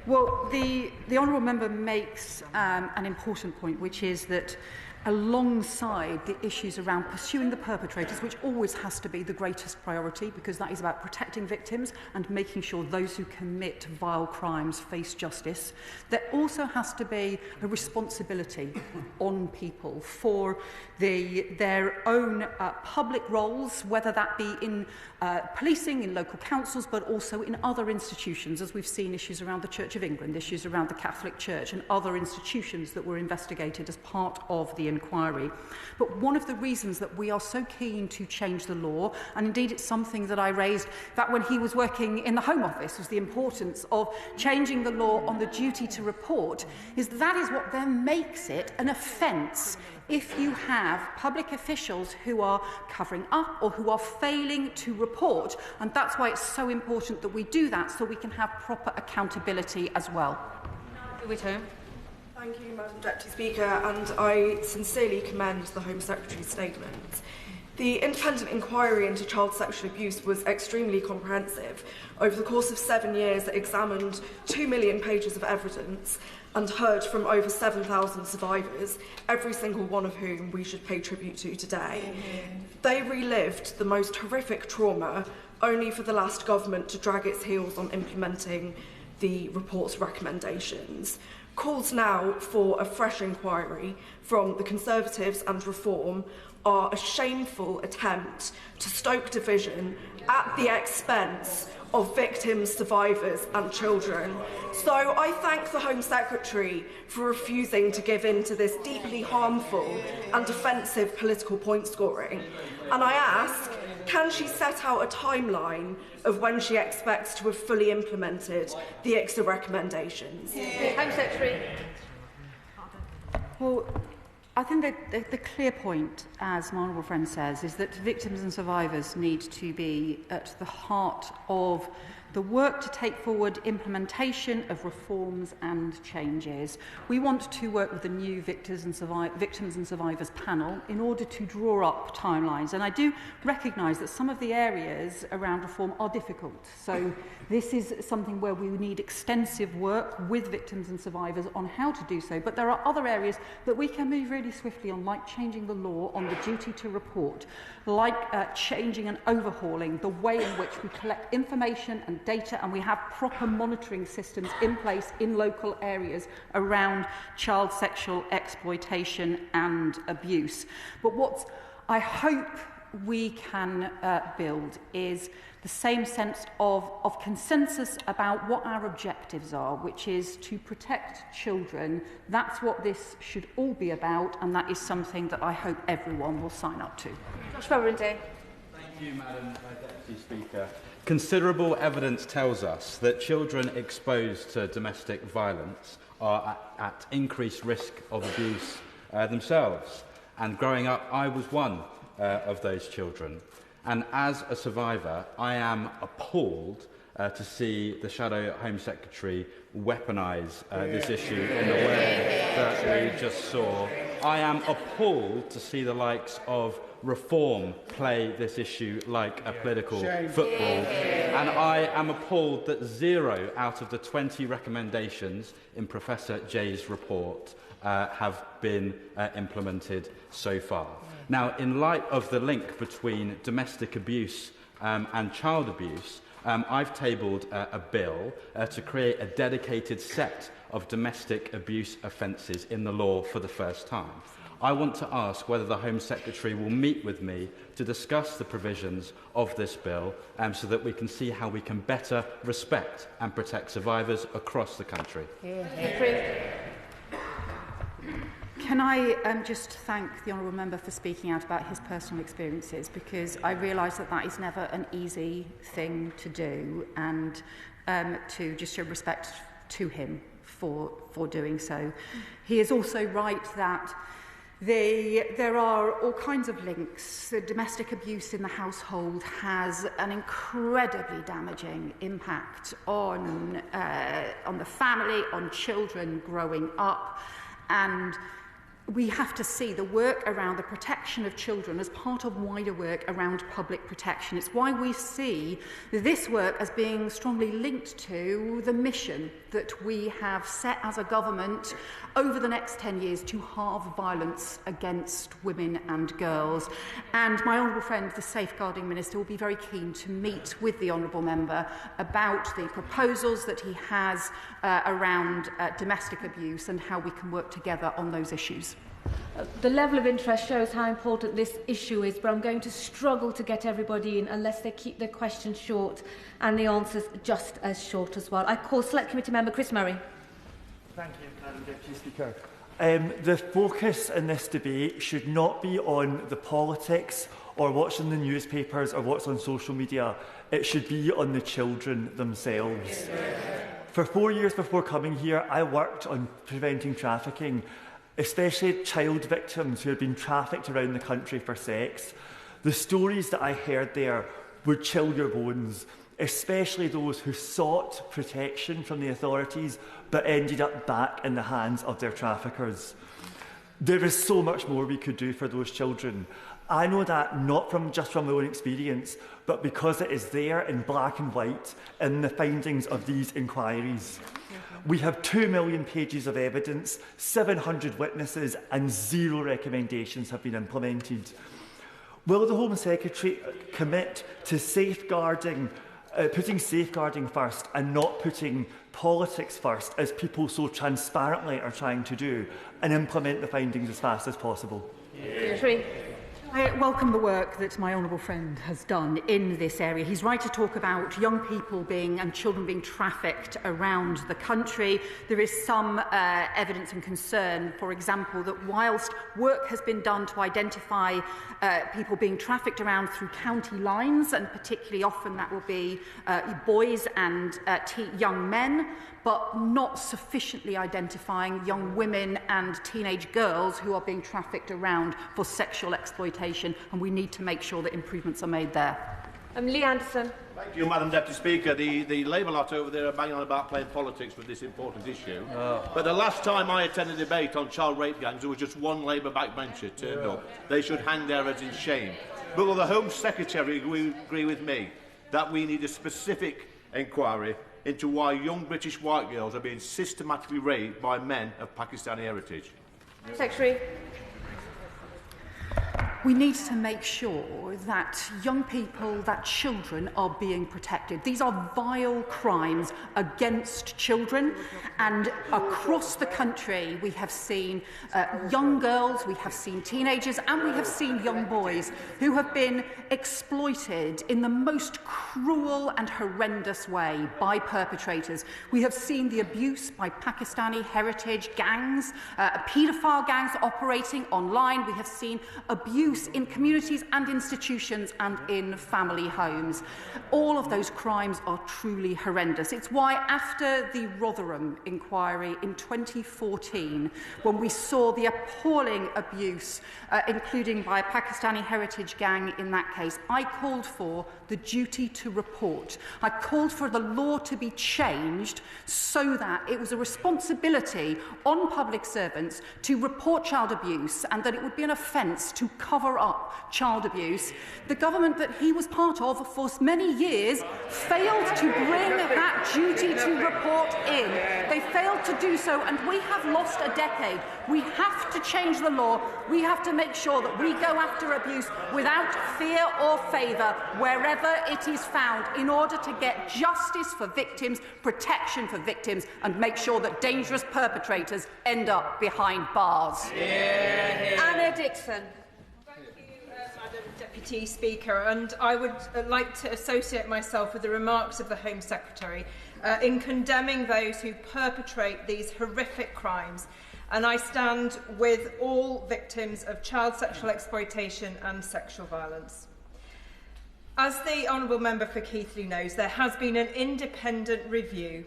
S2: Well, the honourable member makes an important point, which is that alongside the issues around pursuing the perpetrators, which always has to be the greatest priority, because that is about protecting victims and making sure those who commit vile crimes face justice, there also has to be a responsibility on people for their own public roles, whether that be in policing, in local councils, but also in other institutions, as we've seen issues around the Church of England, issues around the Catholic Church and other institutions that were investigated as part of the the inquiry. But one of the reasons that we are so keen to change the law, and indeed it's something that I raised that when he was working in the Home Office, was the importance of changing the law on the duty to report, is that is what then makes it an offence if you have public officials who are covering up or who are failing to report. And that's why it's so important that we do that, so we can have proper accountability as well.
S1: Whittome.
S10: Thank you, Madam Deputy Speaker, and I sincerely commend the Home Secretary's statement. The independent inquiry into child sexual abuse was extremely comprehensive. Over the course of 7 years, it examined 2 million pages of evidence and heard from over 7,000 survivors, every single one of whom we should pay tribute to today. They relived the most horrific trauma, only for the last government to drag its heels on implementing the report's recommendations. Calls now for a fresh inquiry from the Conservatives and Reform are a shameful attempt to stoke division at the expense of victims, survivors and children. So I thank the Home Secretary for refusing to give in to this deeply harmful and offensive political point scoring. And I ask, can she set out a timeline of when she expects to have fully implemented the ICSA recommendations?
S1: Home Secretary.
S2: Well, I think that the clear point, as my honourable friend says, is that victims and survivors need to be at the heart of the work to take forward implementation of reforms and changes. We want to work with the new Victims and Survivors panel in order to draw up timelines. And I do recognise that some of the areas around reform are difficult. So this is something where we need extensive work with victims and survivors on how to do so. But there are other areas that we can move really swiftly on, like changing the law on the duty to report, like changing and overhauling the way in which we collect information and data, and we have proper monitoring systems in place in local areas around child sexual exploitation and abuse. But what I hope we can build is the same sense of consensus about what our objectives are, which is to protect children. That's what this should all be about, and that is something that I hope everyone will sign up to.
S1: Babarinde.
S11: Thank you, Madam Deputy Speaker. Considerable evidence tells us that children exposed to domestic violence are at increased risk of abuse themselves. And growing up, I was one of those children. And as a survivor, I am appalled to see the Shadow Home Secretary weaponise this issue in the way that we just saw. I am appalled to see the likes of Reform play this issue like a political football. And I am appalled that 0 out of the 20 recommendations in Professor Jay's report have been implemented so far. Now, in light of the link between domestic abuse and child abuse, I've tabled a bill to create a dedicated set of domestic abuse offences in the law for the first time. I want to ask whether the Home Secretary will meet with me to discuss the provisions of this bill so that we can see how we can better respect and protect survivors across the country.
S2: Can I just thank the Honourable Member for speaking out about his personal experiences, because I realise that that is never an easy thing to do, and to just show respect to him for doing so. He is also right that there are all kinds of links. The domestic abuse in the household has an incredibly damaging impact on the family, on children growing up, and we have to see the work around the protection of children as part of wider work around public protection. It's why we see this work as being strongly linked to the mission that we have set as a government over the next 10 years to halve violence against women and girls. And my honourable friend, the Safeguarding Minister, will be very keen to meet with the honourable member about the proposals that he has around domestic abuse and how we can work together on those issues.
S1: The level of interest shows how important this issue is, but I'm going to struggle to get everybody in unless they keep their questions short and the answers just as short as well. I call Select Committee Member Chris Murray.
S12: Thank you, Madam Deputy Speaker. The focus in this debate should not be on the politics or what's in the newspapers or what's on social media. It should be on the children themselves. For 4 years before coming here, I worked on preventing trafficking, especially child victims who had been trafficked around the country for sex. The stories that I heard there would chill your bones, especially those who sought protection from the authorities but ended up back in the hands of their traffickers. There is so much more we could do for those children. I know that not just from my own experience, but because it is there in black and white in the findings of these inquiries. We have 2 million pages of evidence, 700 witnesses, and 0 recommendations have been implemented. Will the Home Secretary commit to safeguarding, putting safeguarding first and not putting politics first, as people so transparently are trying to do, and implement the findings as fast as possible?
S1: Yeah.
S2: I welcome the work that my honourable friend has done in this area. He's right to talk about young people and children being trafficked around the country. There is some evidence and concern, for example, that whilst work has been done to identify people being trafficked around through county lines, and particularly often that will be boys and young men, but not sufficiently identifying young women and teenage girls who are being trafficked around for sexual exploitation, and we need to make sure that improvements are made there.
S1: Lee Anderson.
S13: Thank you, Madam Deputy Speaker. The Labour lot over there are banging on about playing politics with this important issue. But the last time I attended a debate on child rape gangs, there was just one Labour backbencher turned up. They should hang their heads in shame. But will the Home Secretary agree with me that we need a specific inquiry into why young British white girls are being systematically raped by men of Pakistani heritage?
S1: Secretary.
S2: We need to make sure that young people, that children are being protected. These are vile crimes against children, and across the country we have seen young girls, we have seen teenagers, and we have seen young boys who have been exploited in the most cruel and horrendous way by perpetrators. We have seen the abuse by Pakistani heritage gangs, paedophile gangs operating online. We have seen abuse in communities and institutions and in family homes. All of those crimes are truly horrendous. It's why after the Rotherham inquiry in 2014, when we saw the appalling abuse, including by a Pakistani heritage gang in that case, I called for the duty to report. I called for the law to be changed so that it was a responsibility on public servants to report child abuse, and that it would be an offence to cover up child abuse. The government that he was part of for many years failed to bring that duty to report in. They failed to do so, and we have lost a decade. We have to change the law. We have to make sure that we go after abuse without fear or favour wherever it is found, in order to get justice for victims, protection for victims, and make sure that dangerous perpetrators end up behind bars.
S1: Anna Dixon.
S14: Deputy Speaker, and I would like to associate myself with the remarks of the Home Secretary in condemning those who perpetrate these horrific crimes, and I stand with all victims of child sexual exploitation and sexual violence. As the Honourable Member for Keighley knows, there has been an independent review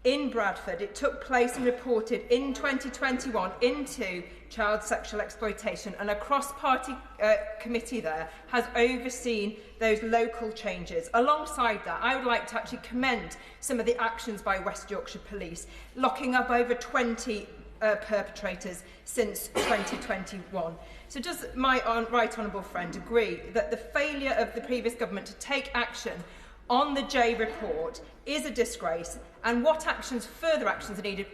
S14: in Bradford. It took place and reported in 2021 into child sexual exploitation, and a cross-party committee there has overseen those local changes. Alongside that, I would like to actually commend some of the actions by West Yorkshire Police, locking up over 20 perpetrators since 2021. So does my right honourable friend agree that the failure of the previous government to take action on the J report is a disgrace, and what further actions are needed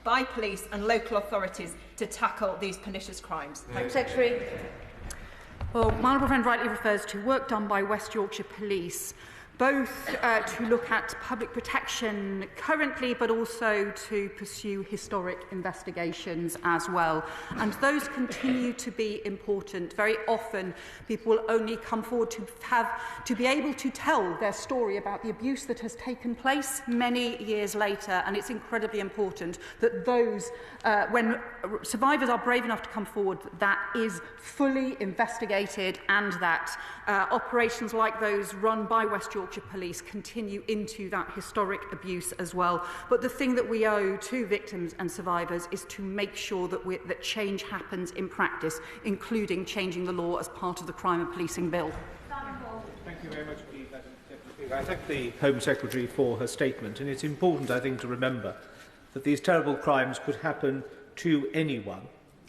S14: by police and local authorities to tackle these pernicious crimes?
S1: Home Secretary.
S2: Well, my honourable friend rightly refers to work done by West Yorkshire Police, both to look at public protection currently, but also to pursue historic investigations as well. And those continue to be important. Very often, people will only come forward to be able to tell their story about the abuse that has taken place many years later. And it's incredibly important that those, when survivors are brave enough to come forward, that is fully investigated, and that operations like those run by West Yorkshire Police continue into that historic abuse as well. But the thing that we owe to victims and survivors is to make sure that change happens in practice, including changing the law as part of the Crime and Policing Bill.
S9: Thank you very much indeed, Madam Deputy Speaker. I thank the Home Secretary for her statement, and it's important, I think, to remember that these terrible crimes could happen to anyone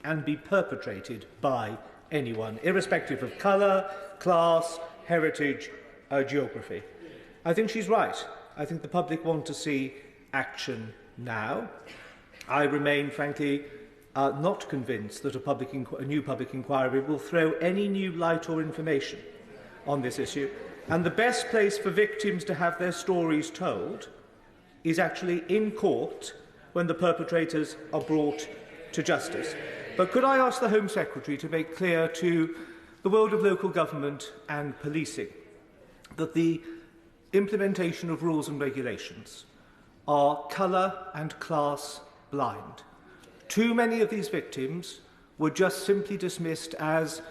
S9: and be perpetrated by anyone, irrespective of colour, class, heritage, geography. I think she's right. I think the public want to see action now. I remain, frankly, not convinced that a new public inquiry will throw any new light or information on this issue. And the best place for victims to have their stories told is actually in court when the perpetrators are brought to justice. But could I ask the Home Secretary to make clear to the world of local government and policing that the implementation of rules and regulations are colour and class blind. Too many of these victims were just simply dismissed as,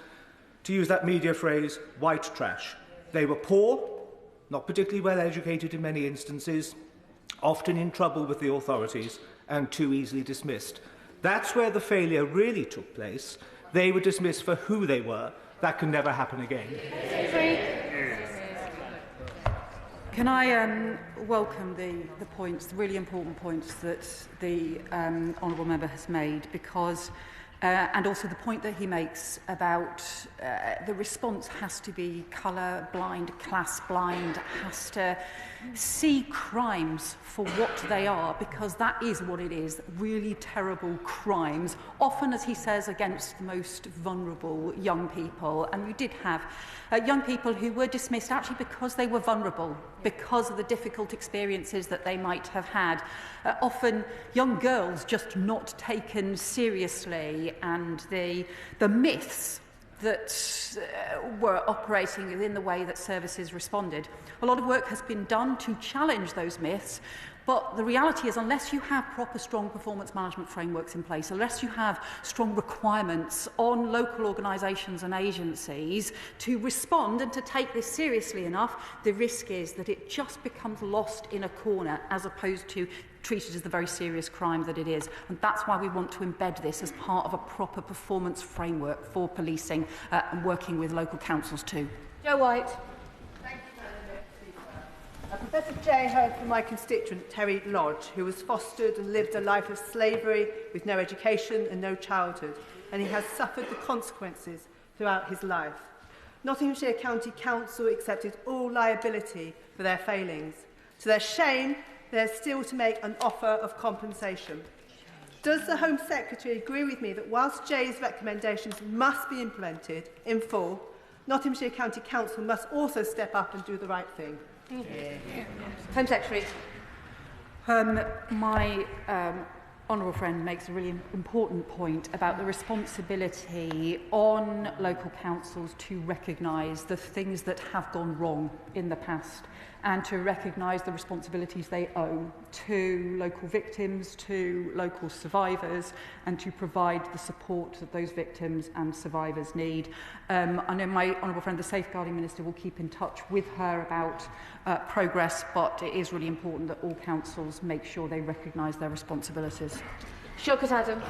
S9: to use that media phrase, white trash. They were poor, not particularly well educated in many instances, often in trouble with the authorities, and too easily dismissed. That's where the failure really took place. They were dismissed for who they were. That can never happen again.
S2: Can I welcome the points, the really important points that the honourable member has made, because and also the point that he makes about the response has to be colour blind, class blind, has to see crimes for what they are, because that is what it is, really terrible crimes, often, as he says, against the most vulnerable young people. And you did have young people who were dismissed actually because they were vulnerable, because of the difficult experiences that they might have had. Often young girls just not taken seriously, and the myths that were operating within the way that services responded. A lot of work has been done to challenge those myths, but the reality is, unless you have proper strong performance management frameworks in place, unless you have strong requirements on local organisations and agencies to respond and to take this seriously enough, the risk is that it just becomes lost in a corner as opposed to treated as the very serious crime that it is. And that's why we want to embed this as part of a proper performance framework for policing and working with local councils too.
S1: Joe White.
S15: Professor Jay heard from my constituent Terry Lodge, who was fostered and lived a life of slavery with no education and no childhood, and he has suffered the consequences throughout his life. Nottinghamshire County Council accepted all liability for their failings. To their shame, they are still to make an offer of compensation. Does the Home Secretary agree with me that whilst Jay's recommendations must be implemented in full, Nottinghamshire County Council must also step up and do the right thing?
S1: Home Secretary.
S2: My honourable friend makes a really important point about the responsibility on local councils to recognise the things that have gone wrong in the past, and to recognise the responsibilities they owe to local victims, to local survivors, and to provide the support that those victims and survivors need. I know my honourable friend, the Safeguarding Minister, will keep in touch with her about progress, but it is really important that all councils make sure they recognise their responsibilities.
S1: Shaukat Adam.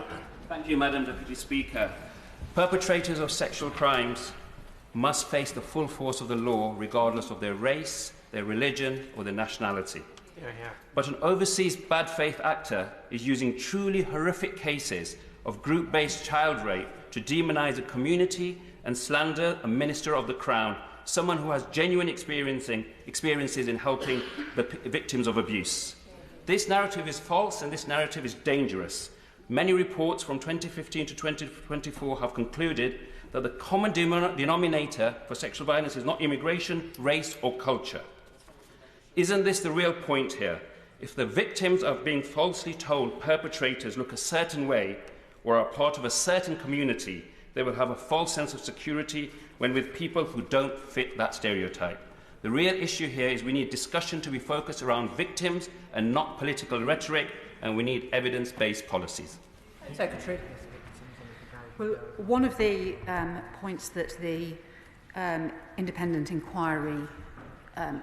S16: Thank you, Madam Deputy Speaker. Perpetrators of sexual crimes must face the full force of the law regardless of their race, their religion or their nationality. But an overseas bad faith actor is using truly horrific cases of group-based child rape to demonise a community and slander a minister of the Crown, someone who has genuine experiences in helping the victims of abuse. This narrative is false and this narrative is dangerous. Many reports from 2015 to 2024 have concluded that the common denominator for sexual violence is not immigration, race or culture. Isn't this the real point here? If the victims are being falsely told perpetrators look a certain way or are part of a certain community, they will have a false sense of security when with people who don't fit that stereotype. The real issue here is we need discussion to be focused around victims and not political rhetoric, and we need evidence-based policies.
S2: Secretary. Well, one of the points that the independent inquiry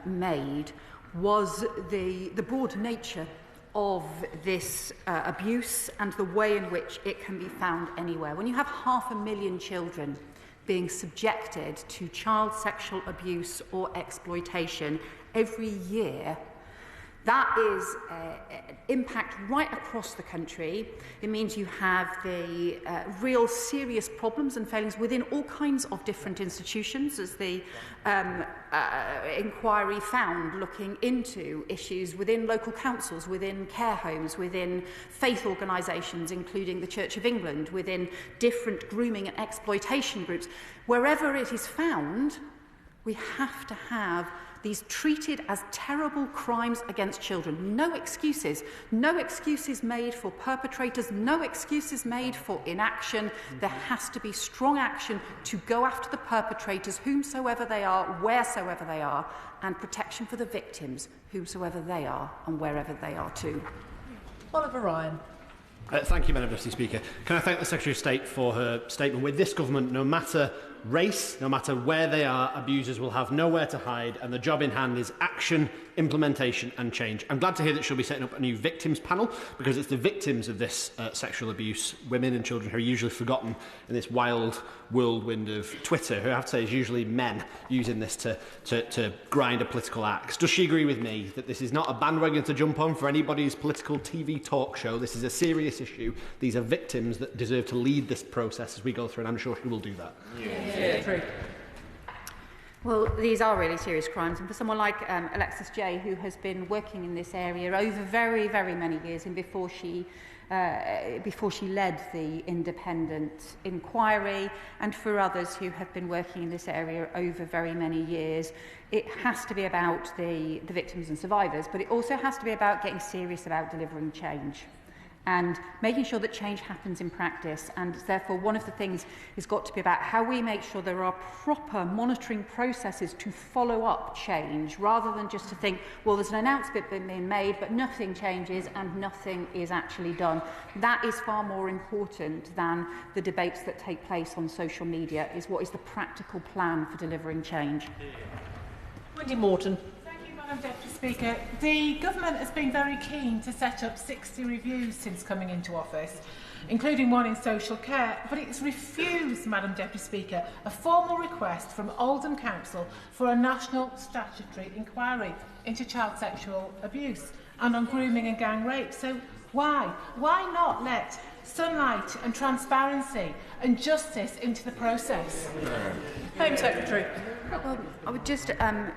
S2: made was the broad nature of this abuse and the way in which it can be found anywhere. When you have 500,000 children being subjected to child sexual abuse or exploitation every year, that is an impact right across the country. It means you have the real serious problems and failings within all kinds of different institutions, as the inquiry found, looking into issues within local councils, within care homes, within faith organisations, including the Church of England, within different grooming and exploitation groups. Wherever it is found, we have to have these treated as terrible crimes against children. No excuses made for perpetrators, no excuses made for inaction. There has to be strong action to go after the perpetrators, whomsoever they are, wheresoever they are, and protection for the victims, whomsoever they are and wherever they are too.
S17: Oliver Ryan.
S18: Thank you, Madam Deputy Speaker. Can I thank the Secretary of State for her statement? With this government, no matter race, no matter where they are, abusers will have nowhere to hide, and the job in hand is action, implementation and change. I'm glad to hear that she'll be setting up a new victims panel, because it's the victims of this sexual abuse, women and children, who are usually forgotten in this wild whirlwind of Twitter, who I have to say is usually men using this to grind a political axe. Does she agree with me that this is not a bandwagon to jump on for anybody's political TV talk show? This is a serious issue. These are victims that deserve to lead this process as we go through, and I'm sure she will do that.
S2: Yeah. Well, these are really serious crimes, and for someone like Alexis J, who has been working in this area over very, very many years, and before she led the independent inquiry, and for others who have been working in this area over very many years, it has to be about the victims and survivors, but it also has to be about getting serious about delivering change and making sure that change happens in practice. And therefore, one of the things has got to be about how we make sure there are proper monitoring processes to follow up change, rather than just to think, well, there's an announcement being made, but nothing changes and nothing is actually done. That is far more important than the debates that take place on social media, is what is the practical plan for delivering change.
S17: Wendy Morton.
S19: Madam Deputy Speaker, the government has been very keen to set up 60 reviews since coming into office, including one in social care, but it's refused, Madam Deputy Speaker, a formal request from Oldham Council for a national statutory inquiry into child sexual abuse and on grooming and gang rape. So why? Why not let sunlight and transparency and justice into the process?
S17: Home Secretary.
S2: Well, I would just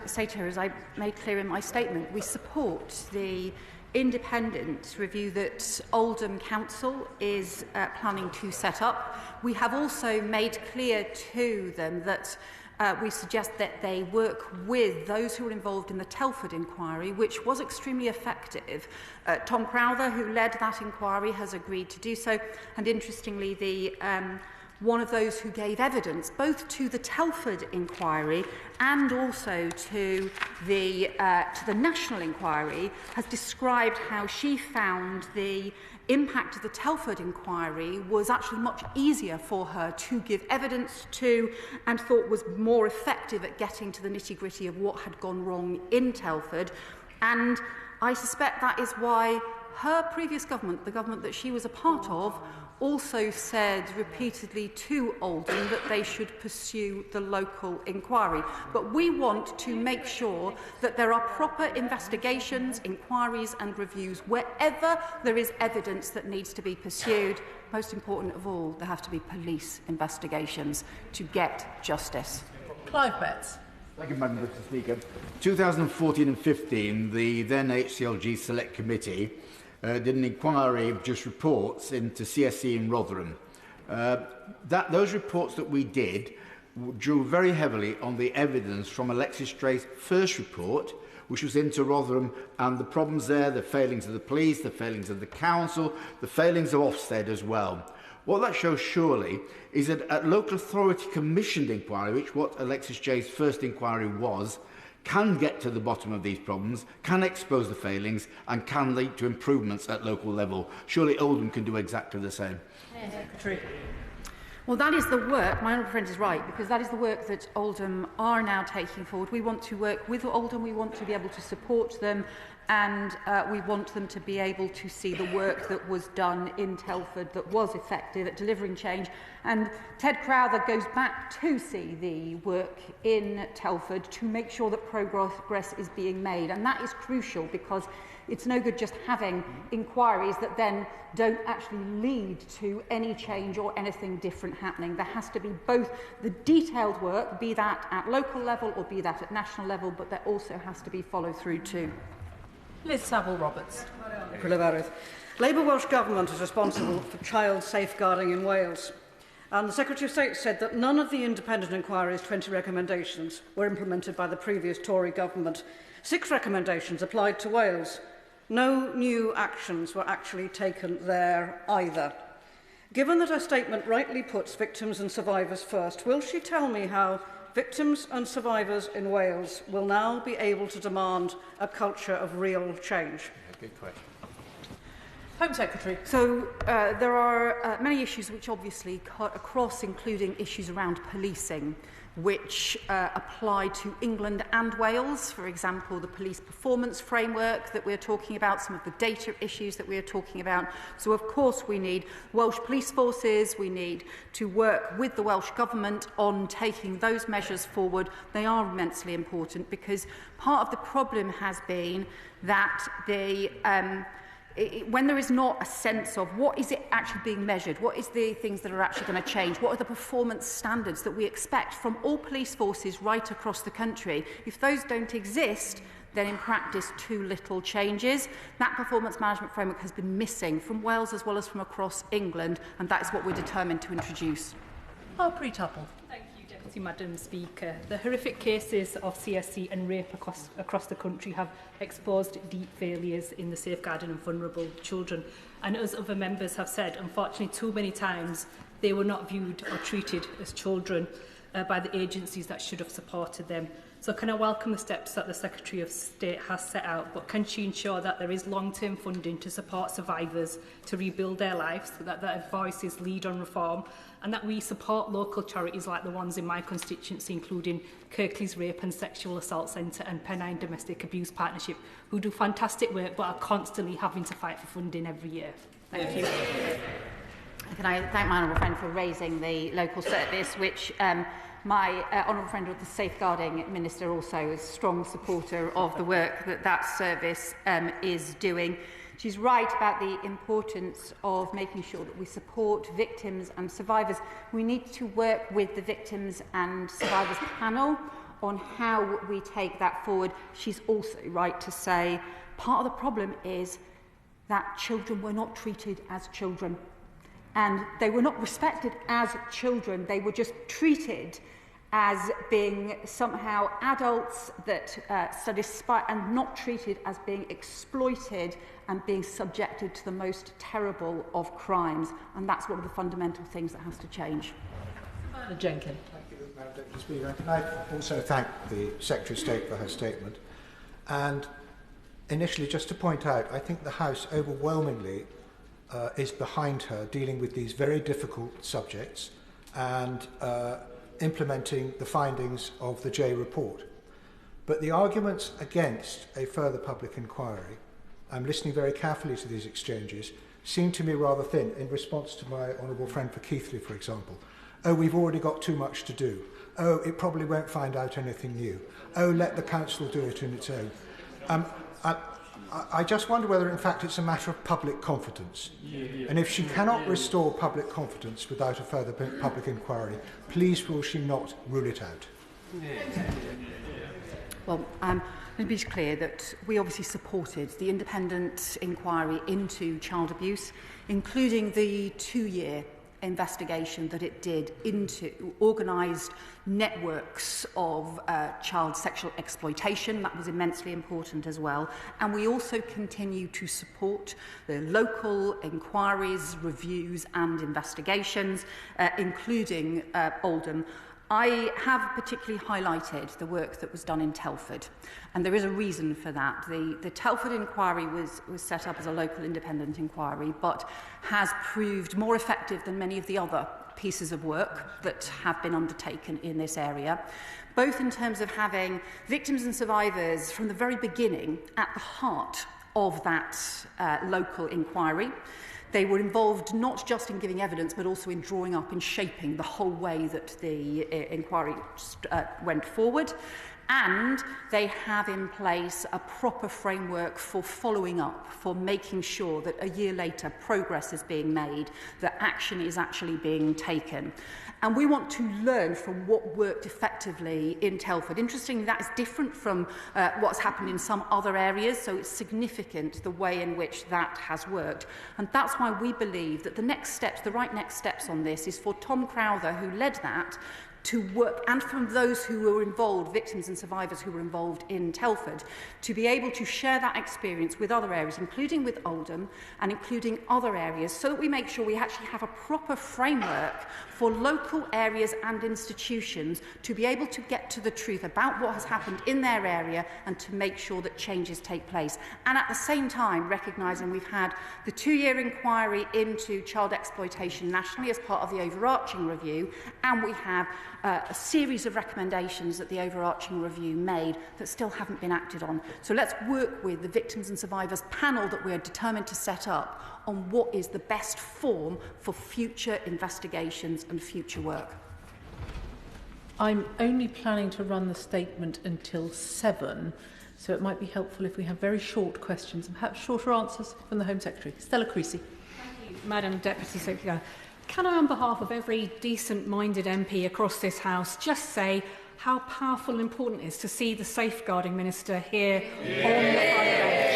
S2: say to her, as I made clear in my statement, we support the independent review that Oldham Council is planning to set up. We have also made clear to them that we suggest that they work with those who were involved in the Telford inquiry, which was extremely effective. Tom Crowther, who led that inquiry, has agreed to do so. And interestingly, one of those who gave evidence both to the Telford inquiry and also to the national inquiry has described how she found the impact of the Telford inquiry was actually much easier for her to give evidence to, and thought was more effective at getting to the nitty-gritty of what had gone wrong in Telford. And I suspect that is why her previous government, the government that she was a part of, also said repeatedly to Oldham that they should pursue the local inquiry. But we want to make sure that there are proper investigations, inquiries and reviews wherever there is evidence that needs to be pursued. Most important of all, there have to be police investigations to get justice.
S17: Clive Betts.
S20: Thank you, Madam Deputy Speaker. 2014 and 15, the then HCLG Select Committee did an inquiry of just reports into CSE in Rotherham. Those reports that we did drew very heavily on the evidence from Alexis Stray's first report, which was into Rotherham, and the problems there, the failings of the police, the failings of the council, the failings of Ofsted as well. What that shows surely is that a local authority commissioned inquiry, which what Alexis Jay's first inquiry was, can get to the bottom of these problems, can expose the failings, and can lead to improvements at local level. Surely Oldham can do exactly the same.
S4: Secretary. Well, that is the work, my honourable friend is right, because that is the work that Oldham are now taking forward. We want to work with Oldham, we want to be able to support them, and we want them to be able to see the work that was done in Telford that was effective at delivering change. And Ted Crowther goes back to see the work in Telford to make sure that progress is being made. And that is crucial, because it's no good just having inquiries that then don't actually lead to any change or anything different happening. There has to be both the detailed work, be that at local level or be that at national level, but there also has to be follow through too.
S17: Liz Saville-Roberts.
S21: Labour Welsh Government is responsible for child safeguarding in Wales. And the Secretary of State said that none of the independent inquiry's 20 recommendations were implemented by the previous Tory government. 6 recommendations applied to Wales. No new actions were actually taken there either. Given that her statement rightly puts victims and survivors first, will she tell me how victims and survivors in Wales will now be able to demand a culture of real change?
S20: Good question.
S17: Home Secretary.
S4: So there are many issues which obviously cut across, including issues around policing, which apply to England and Wales. For example, the police performance framework that we're talking about, some of the data issues that we're talking about. So, of course, we need Welsh police forces. We need to work with the Welsh Government on taking those measures forward. They are immensely important, because part of the problem has been that when there is not a sense of what is it actually being measured, what is the things that are actually going to change, what are the performance standards that we expect from all police forces right across the country, if those don't exist, then in practice too little changes. That performance management framework has been missing from Wales as well as from across England, and that is what we're determined to introduce.
S17: Harpreet Tupple.
S22: Madam Speaker. The horrific cases of CSC and rape across the country have exposed deep failures in the safeguarding of vulnerable children. And as other members have said, unfortunately too many times they were not viewed or treated as children by the agencies that should have supported them. So can I welcome the steps that the Secretary of State has set out, but can she ensure that there is long-term funding to support survivors to rebuild their lives, so that their voices lead on reform, and that we support local charities like the ones in my constituency, including Keighley's Rape and Sexual Assault Centre and Pennine Domestic Abuse Partnership, who do fantastic work but are constantly having to fight for funding every year? Thank you.
S4: Can I thank my honourable friend for raising the local service, which my honourable friend with the Safeguarding Minister also is a strong supporter of the work that that service is doing. She's right about the importance of making sure that we support victims and survivors. We need to work with the Victims and Survivors panel on how we take that forward. She's also right to say part of the problem is that children were not treated as children. And they were not respected as children. They were just treated as being somehow adults that satisfy, and not treated as being exploited and being subjected to the most terrible of crimes. And that's one of the fundamental things that has to change.
S17: Jenkins.
S23: Thank you, Madam Deputy Speaker. Can I also thank the Secretary of State for her statement? And initially, just to point out, I think the House overwhelmingly is behind her dealing with these very difficult subjects and implementing the findings of the Jay report. But the arguments against a further public inquiry, I'm listening very carefully to these exchanges, seem to me rather thin in response to my honourable friend for Keighley, for example. Oh, we've already got too much to do. Oh, it probably won't find out anything new. Oh, let the council do it on its own. I just wonder whether, in fact, it's a matter of public confidence. And if she cannot restore public confidence without a further public inquiry, please will she not rule it out?
S4: Well, let me be clear that we obviously supported the independent inquiry into child abuse, including the 2-year
S2: investigation that it did into organised networks of child sexual exploitation. That was immensely important as well. And we also continue to support the local inquiries, reviews and investigations, including Oldham. I have particularly highlighted the work that was done in Telford, and there is a reason for that. The Telford inquiry was set up as a local independent inquiry, but has proved more effective than many of the other pieces of work that have been undertaken in this area, both in terms of having victims and survivors from the very beginning at the heart of that local inquiry. They were involved not just in giving evidence, but also in drawing up and shaping the whole way that the inquiry went forward. And they have in place a proper framework for following up, for making sure that a year later progress is being made, that action is actually being taken. And we want to learn from what worked effectively in Telford. Interestingly, that is different from what's happened in some other areas, so it's significant the way in which that has worked. And that's why we believe that the next steps, the right next steps on this, is for Tom Crowther, who led that, to work, and from those who were involved, victims and survivors who were involved in Telford, to be able to share that experience with other areas, including with Oldham and including other areas, so that we make sure we actually have a proper framework for local areas and institutions to be able to get to the truth about what has happened in their area and to make sure that changes take place. And at the same time, recognising we've had the 2-year inquiry into child exploitation nationally as part of the overarching review, and we have a series of recommendations that the overarching review made that still haven't been acted on. So let's work with the Victims and Survivors panel that we are determined to set up on what is the best form for future investigations and future work.
S17: I'm only planning to run the statement until 7, so it might be helpful if we have very short questions and perhaps shorter answers from the Home Secretary. Stella Creasy.
S22: Thank you, Madam Deputy Secretary. Can I, on behalf of every decent-minded MP across this House, just say how powerful and important it is to see the Safeguarding Minister here on the front bench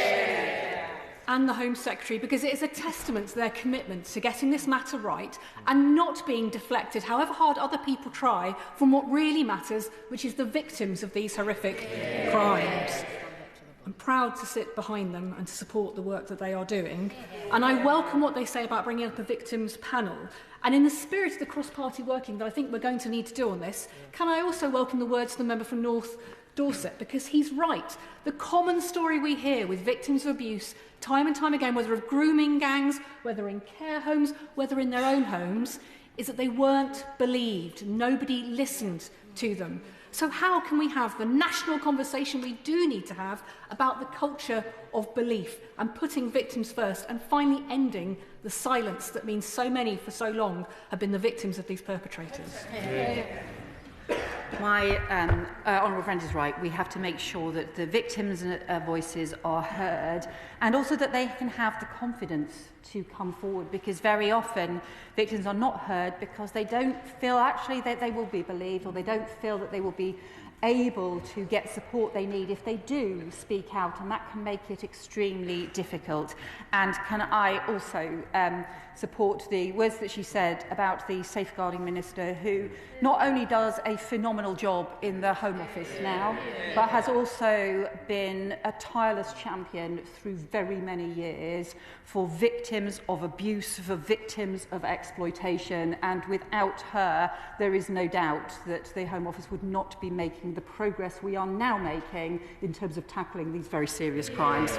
S22: and the Home Secretary, because it is a testament to their commitment to getting this matter right and not being deflected, however hard other people try, from what really matters, which is the victims of these horrific crimes. I'm proud to sit behind them and to support the work that they are doing. And I welcome what they say about bringing up a victims panel. And in the spirit of the cross-party working that I think we're going to need to do on this, can I also welcome the words of the member from North Dorset, because he's right. The common story we hear with victims of abuse time and time again, whether of grooming gangs, whether in care homes, whether in their own homes, is that they weren't believed. Nobody listened to them. So how can we have the national conversation we do need to have about the culture of belief and putting victims first and finally ending the silence that means so many for so long have been the victims of these perpetrators?
S4: My honourable friend is right. We have to make sure that the victims' voices are heard, and also that they can have the confidence to come forward, because very often victims are not heard because they don't feel actually that they will be believed, or they don't feel that they will be able to get support they need if they do speak out, and that can make it extremely difficult. And can I also support the words that she said about the Safeguarding Minister, who not only does a phenomenal job in the Home Office now, but has also been a tireless champion through very many years for victims of abuse, for victims of exploitation, and without her there is no doubt that the Home Office would not be making the progress we are now making in terms of tackling these very serious crimes.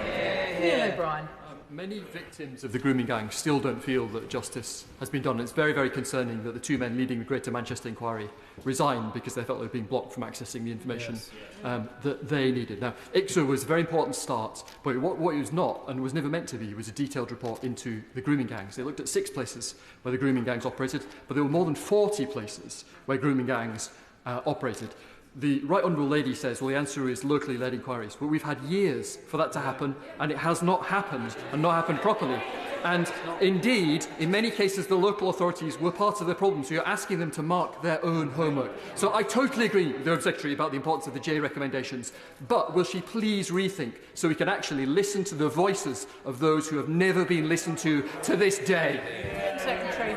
S17: Neil O'Brien.
S3: Many victims of the grooming gang still don't feel that justice has been done. It's very, very concerning that the 2 men leading the Greater Manchester inquiry resigned because they felt they were being blocked from accessing the information that they needed. Now, ICSA was a very important start, but what it was not, and was never meant to be, was a detailed report into the grooming gangs. They looked at 6 places where the grooming gangs operated, but there were more than 40 places where grooming gangs operated. The Right Honourable Lady says, well, the answer is locally led inquiries. But we've had years for that to happen, and it has not happened, and not happened properly. And indeed, in many cases, the local authorities were part of the problem, so you're asking them to mark their own homework. So I totally agree with the Home Secretary about the importance of the J recommendations, but will she please rethink so we can actually listen to the voices of those who have never been listened to this day?
S17: Secretary.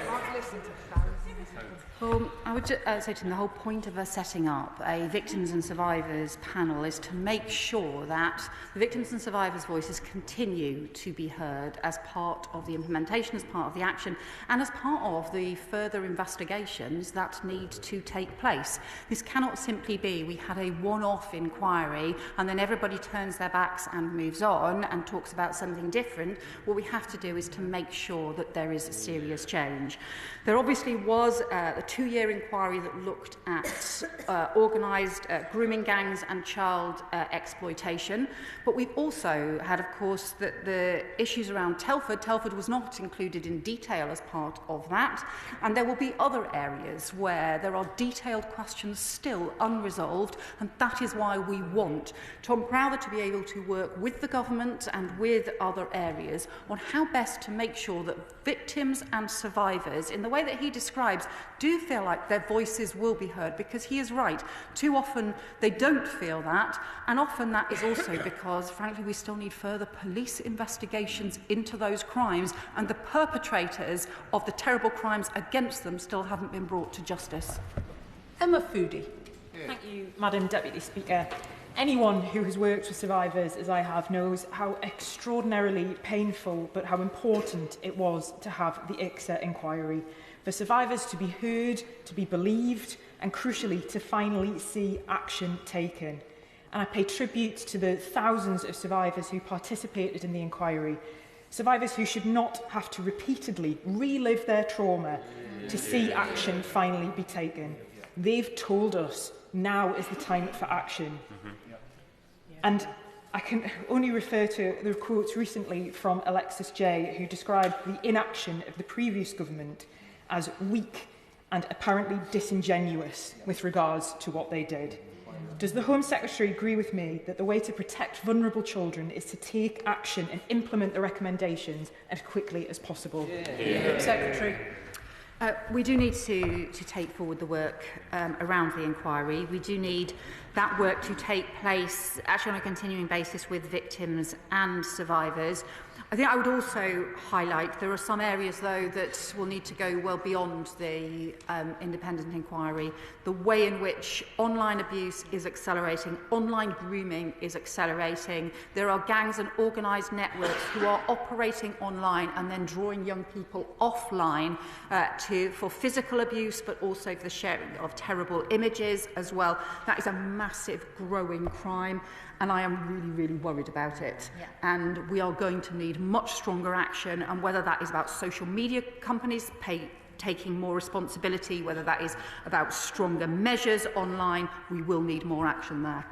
S4: Well, I would say to them, the whole point of us setting up a victims and survivors panel is to make sure that the victims and survivors' voices continue to be heard as part of the implementation, as part of the action, and as part of the further investigations that need to take place. This cannot simply be we had a one-off inquiry and then everybody turns their backs and moves on and talks about something different. What we have to do is to make sure that there is a serious change. There obviously was a 2-year inquiry that looked at organised grooming gangs and child exploitation, but we've also had, of course, the issues around Telford. Telford was not included in detail as part of that, and there will be other areas where there are detailed questions still unresolved, and that is why we want Tom Crowther to be able to work with the government and with other areas on how best to make sure that victims and survivors, in the way that he describes, do feel like their voices will be heard, because he is right. Too often they don't feel that, and often that is also because, frankly, we still need further police investigations into those crimes, and the perpetrators of the terrible crimes against them still haven't been brought to justice.
S17: Emma Foodie.
S5: Thank you, Madam Deputy Speaker. Anyone who has worked with survivors, as I have, knows how extraordinarily painful but how important it was to have the ICSA inquiry, for survivors to be heard, to be believed, and crucially to finally see action taken. And I pay tribute to the thousands of survivors who participated in the inquiry, survivors who should not have to repeatedly relive their trauma to see action finally be taken. They've told us now is the time for action. And I can only refer to the quotes recently from Alexis J, who described the inaction of the previous government as weak and apparently disingenuous with regards to what they did. Does the Home Secretary agree with me that the way to protect vulnerable children is to take action and implement the recommendations as quickly as possible?
S4: Home Secretary. We do need to take forward the work around the inquiry. We do need that work to take place actually on a continuing basis with victims and survivors. I think I would also highlight there are some areas, though, that will need to go well beyond the independent inquiry. The way in which online abuse is accelerating, online grooming is accelerating. There are gangs and organised networks who are operating online and then drawing young people offline for physical abuse, but also for the sharing of terrible images as well. That is a massive growing crime, and I am really, really worried about it. Yeah. And we are going to need much stronger action, and whether that is about social media companies taking more responsibility, whether that is about stronger measures online, we will need more action there.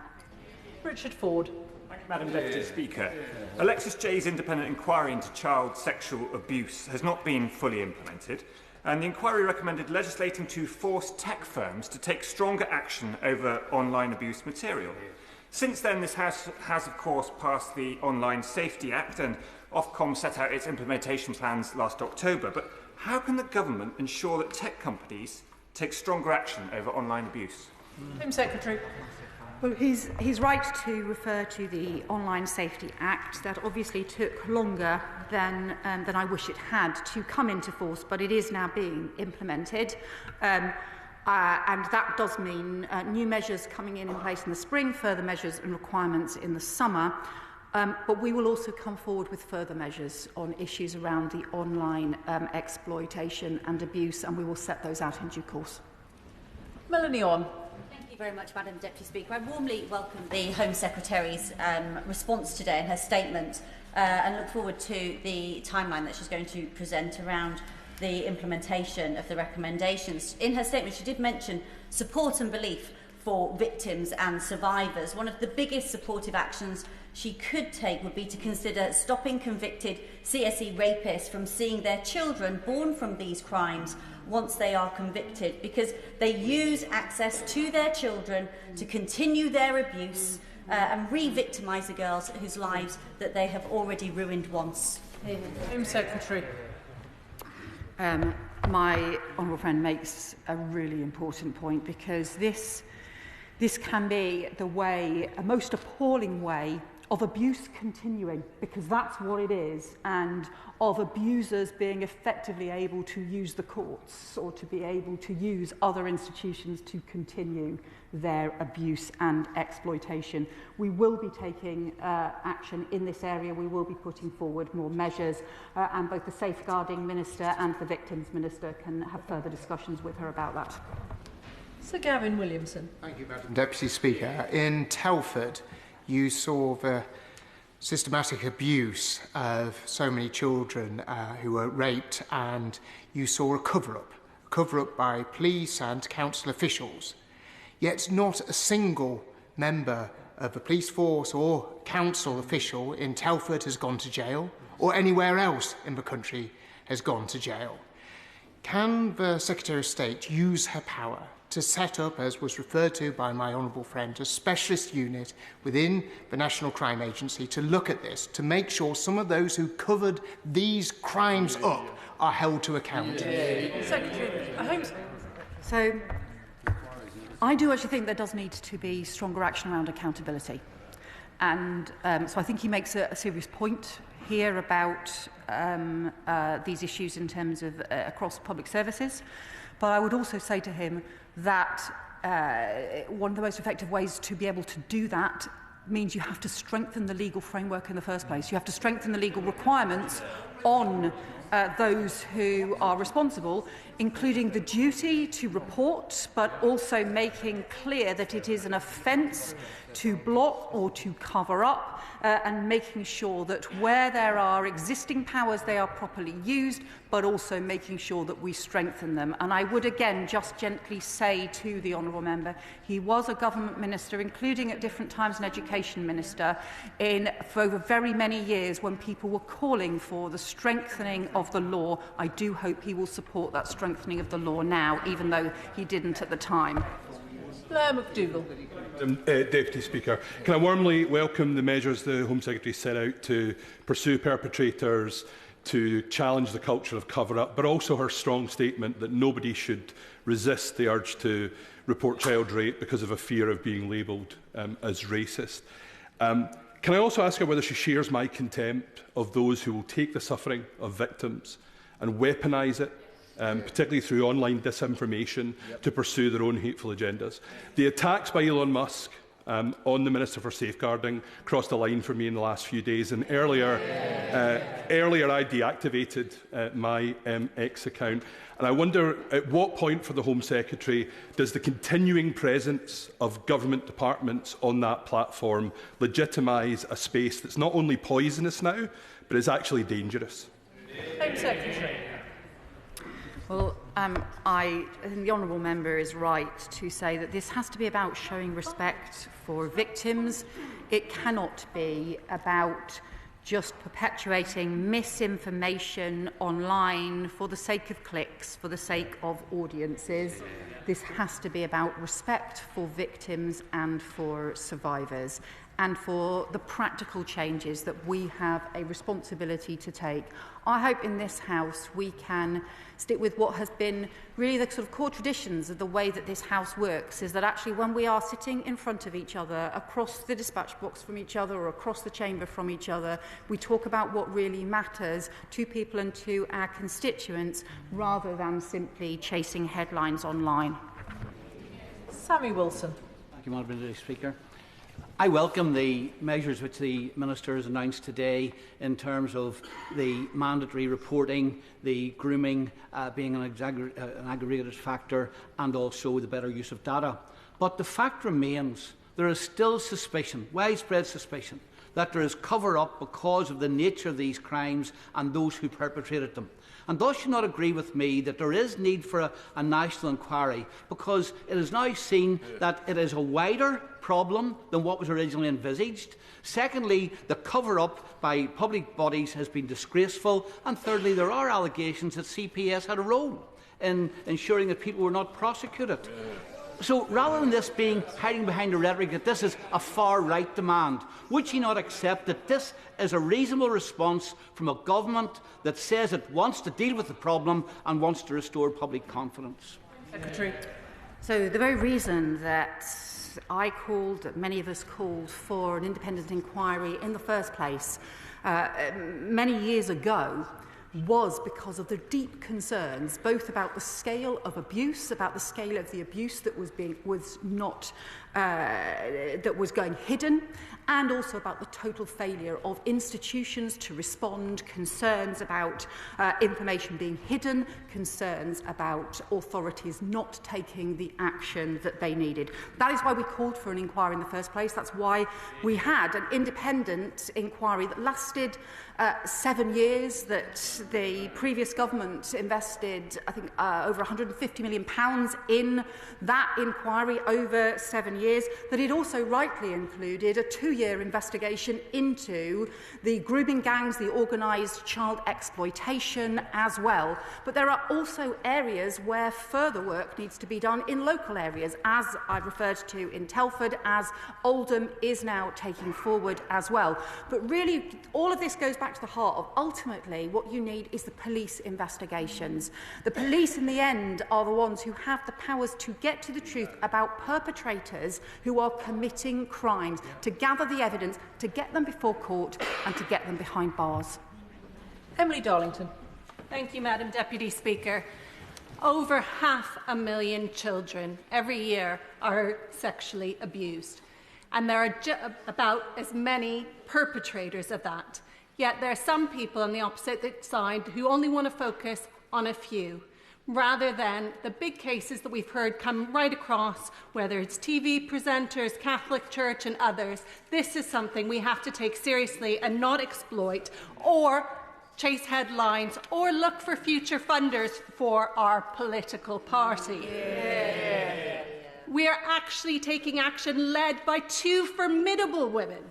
S17: Richard Ford.
S6: Thank you, Madam Deputy Speaker. Alexis J's independent inquiry into child sexual abuse has not been fully implemented, and the inquiry recommended legislating to force tech firms to take stronger action over online abuse material. Since then, this House has, of course, passed the Online Safety Act, and Ofcom set out its implementation plans last October. But how can the government ensure that tech companies take stronger action over online abuse?
S17: Home Secretary.
S4: Well, he's right to refer to the Online Safety Act. That obviously took longer than I wish it had to come into force, but it is now being implemented. And that does mean new measures coming in place in the spring, further measures and requirements in the summer. But we will also come forward with further measures on issues around the online exploitation and abuse, and we will set those out in due course.
S17: Melanie On.
S7: Thank you very much, Madam Deputy Speaker. I warmly welcome the Home Secretary's response today and her statement, and look forward to the timeline that she's going to present around the implementation of the recommendations. In her statement, she did mention support and belief for victims and survivors. One of the biggest supportive actions she could take would be to consider stopping convicted CSE rapists from seeing their children born from these crimes once they are convicted, because they use access to their children to continue their abuse and re-victimise the girls whose lives that they have already ruined once.
S17: Home Secretary.
S4: My honourable friend makes a really important point, because this can be the way, a most appalling way
S2: of abuse continuing, because that's what it is, and of abusers being effectively able to use the courts or to be able to use other institutions to continue their abuse and exploitation. We will be taking action in this area. We will be putting forward more measures, and both the Safeguarding Minister and the Victims Minister can have further discussions with her about that.
S17: Sir Gavin Williamson.
S8: Thank you, Madam Deputy Speaker. In Telford, you saw the systematic abuse of so many children who were raped, and you saw a cover-up by police and council officials. Yet not a single member of the police force or council official in Telford has gone to jail, or anywhere else in the country has gone to jail. Can the Secretary of State use her power to set up, as was referred to by my honourable friend, a specialist unit within the National Crime Agency to look at this, to make sure some of those who covered these crimes up are held to account?
S2: So, I do actually think there does need to be stronger action around accountability. And so I think he makes a serious point here about these issues in terms of across public services. But I would also say to him that one of the most effective ways to be able to do that means you have to strengthen the legal framework in the first place. You have to strengthen the legal requirements on those who are responsible, including the duty to report, but also making clear that it is an offence to block or to cover up, and making sure that where there are existing powers, they are properly used, but also making sure that we strengthen them. And I would again just gently say to the honourable member, he was a government minister, including at different times an education minister, for over very many years when people were calling for the strengthening of the law. I do hope he will support that strengthening of the law now, even though he didn't at the time.
S17: Blair McDougall.
S10: Deputy Speaker, can I warmly welcome the measures the Home Secretary set out to pursue perpetrators, to challenge the culture of cover-up, but also her strong statement that nobody should resist the urge to report child rape because of a fear of being labelled as racist. Can I also ask her whether she shares my contempt of those who will take the suffering of victims and weaponise it, particularly through online disinformation, to pursue their own hateful agendas? The attacks by Elon Musk on the Minister for Safeguarding crossed the line for me in the last few days, and earlier I deactivated my X account. And I wonder at what point for the Home Secretary does the continuing presence of government departments on that platform legitimise a space that's not only poisonous now, but is actually dangerous?
S17: Home Secretary.
S2: Well, I think the honourable member is right to say that this has to be about showing respect for victims. It cannot be about just perpetuating misinformation online for the sake of clicks, for the sake of audiences. This has to be about respect for victims and for survivors, and for the practical changes that we have a responsibility to take. I hope in this House we can stick with what has been really the sort of core traditions of the way that this House works, is that actually when we are sitting in front of each other, across the dispatch box from each other or across the chamber from each other, we talk about what really matters to people and to our constituents, rather than simply chasing headlines online.
S17: Sammy Wilson.
S11: Thank you, Madam Speaker. I welcome the measures which the Minister has announced today in terms of the mandatory reporting, the grooming being an aggravated factor, and also the better use of data. But the fact remains there is still suspicion, widespread suspicion, that there is cover-up because of the nature of these crimes and those who perpetrated them. And thus you not agree with me that there is need for a national inquiry, because it is now seen that it is a wider problem than what was originally envisaged. Secondly, the cover-up by public bodies has been disgraceful. And thirdly, there are allegations that CPS had a role in ensuring that people were not prosecuted. So rather than this being hiding behind the rhetoric that this is a far-right demand, would she not accept that this is a reasonable response from a government that says it wants to deal with the problem and wants to restore public confidence?
S17: Secretary.
S2: So the very reason that I called, many of us called, for an independent inquiry in the first place many years ago was because of the deep concerns, both about the scale of abuse, about the scale of the abuse that was going hidden, and also about the total failure of institutions to respond, concerns about information being hidden, concerns about authorities not taking the action that they needed. That is why we called for an inquiry in the first place. That's why we had an independent inquiry that lasted 7 years, that the previous government invested, I think, over £150 million in that inquiry over 7 years, that it also rightly included a 2-year investigation into the grooming gangs, the organised child exploitation as well. But there are also areas where further work needs to be done in local areas, as I referred to in Telford, as Oldham is now taking forward as well. But really, all of this goes back to the heart of ultimately what you need is the police investigations. The police in the end are the ones who have the powers to get to the truth about perpetrators who are committing crimes, to gather the evidence, to get them before court and to get them behind bars.
S17: Emily Darlington.
S12: Thank you, Madam Deputy Speaker. Over 500,000 children every year are sexually abused, and there are about as many perpetrators of that. Yet there are some people on the opposite side who only want to focus on a few, rather than the big cases that we've heard come right across, whether it's TV presenters, Catholic Church and others. This is something we have to take seriously and not exploit or chase headlines or look for future funders for our political party. We are actually taking action led by 2 formidable women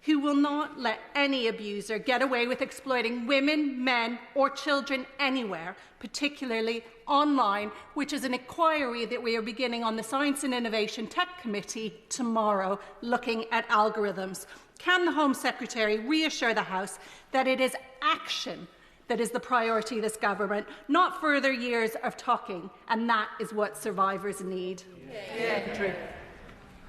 S12: who will not let any abuser get away with exploiting women, men, or children anywhere, particularly online, which is an inquiry that we are beginning on the Science and Innovation Tech Committee tomorrow, looking at algorithms. Can the Home Secretary reassure the House that it is action that is the priority of this government, not further years of talking, and that is what survivors need?
S4: Secretary.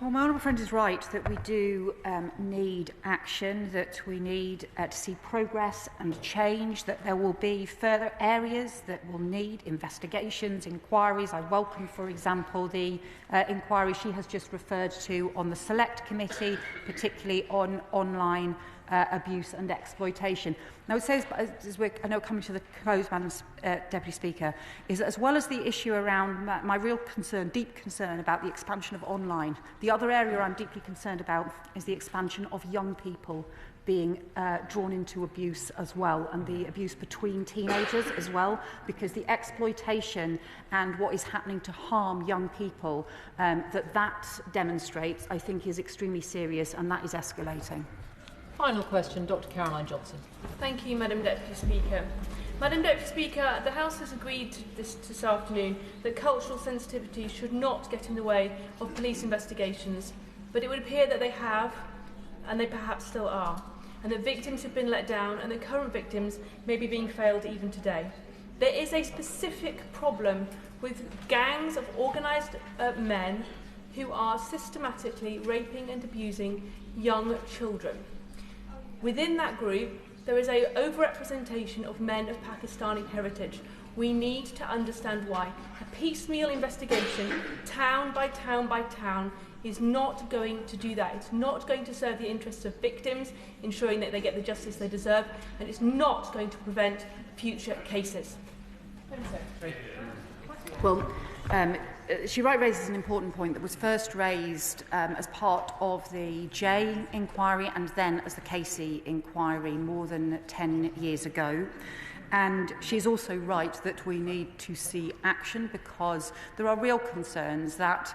S4: Well, my honourable friend is right that we do need action, that we need to see progress and change, that there will be further areas that will need investigations, inquiries. I welcome, for example, the inquiry she has just referred to on the Select Committee, particularly on online abuse and exploitation. Now, it says, as we're coming to the close, Madam Deputy Speaker, is that as well as the issue around my real concern, deep concern about the expansion of online, the other area I'm deeply concerned about is the expansion of young people being drawn into abuse as well, and the abuse between teenagers as well, because the exploitation and what is happening to harm young people that demonstrates, I think, is extremely serious, and that is escalating.
S17: Final question, Dr. Caroline Johnson.
S13: Thank you, Madam Deputy Speaker. Madam Deputy Speaker, the House has agreed this afternoon that cultural sensitivity should not get in the way of police investigations, but it would appear that they have, and they perhaps still are, and that victims have been let down and that current victims may be being failed even today. There is a specific problem with gangs of organised men who are systematically raping and abusing young children. Within that group, there is an overrepresentation of men of Pakistani heritage. We need to understand why. A piecemeal investigation, town by town by town, is not going to do that. It's not going to serve the interests of victims, ensuring that they get the justice they deserve, and it's not going to prevent future cases.
S4: Well, she raises an important point that was first raised as part of the J inquiry and then as the Casey inquiry more than 10 years ago. And she's also right that we need to see action, because there are real concerns that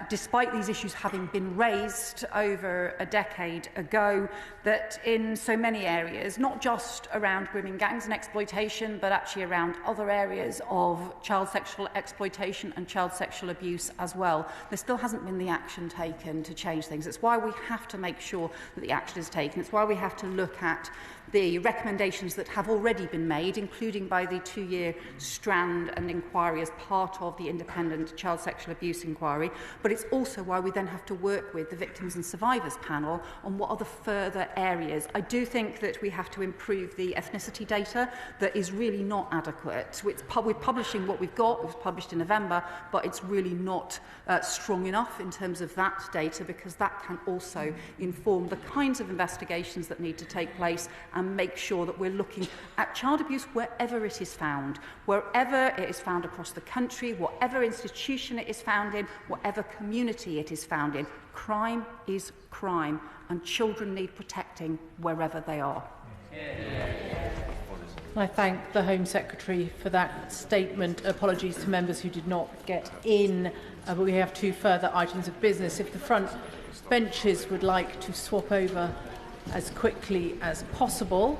S4: despite these issues having been raised over a decade ago, that in so many areas, not just around grooming gangs and exploitation, but actually around other areas of child sexual exploitation and child sexual abuse as well, there still hasn't been the action taken to change things. It's why we have to make sure that the action is taken. It's why we have to look at the recommendations that have already been made, including by the 2-year strand and inquiry as part of the independent child sexual abuse inquiry,
S2: inquiry, but it's also why we then have to work with the Victims and Survivors panel on what are the further areas. I do think that we have to improve the ethnicity data that is really not adequate. We're publishing what we've got. It was published in November, but it's really not strong enough in terms of that data, because that can also inform the kinds of investigations that need to take place and make sure that we're looking at child abuse wherever it is found, wherever it is found across the country, whatever institution it is found in, whatever community it is found in. Crime is crime, and children need protecting wherever they are.
S17: I thank the Home Secretary for that statement. Apologies to members who did not get in, but we have 2 further items of business. If the front benches would like to swap over as quickly as possible.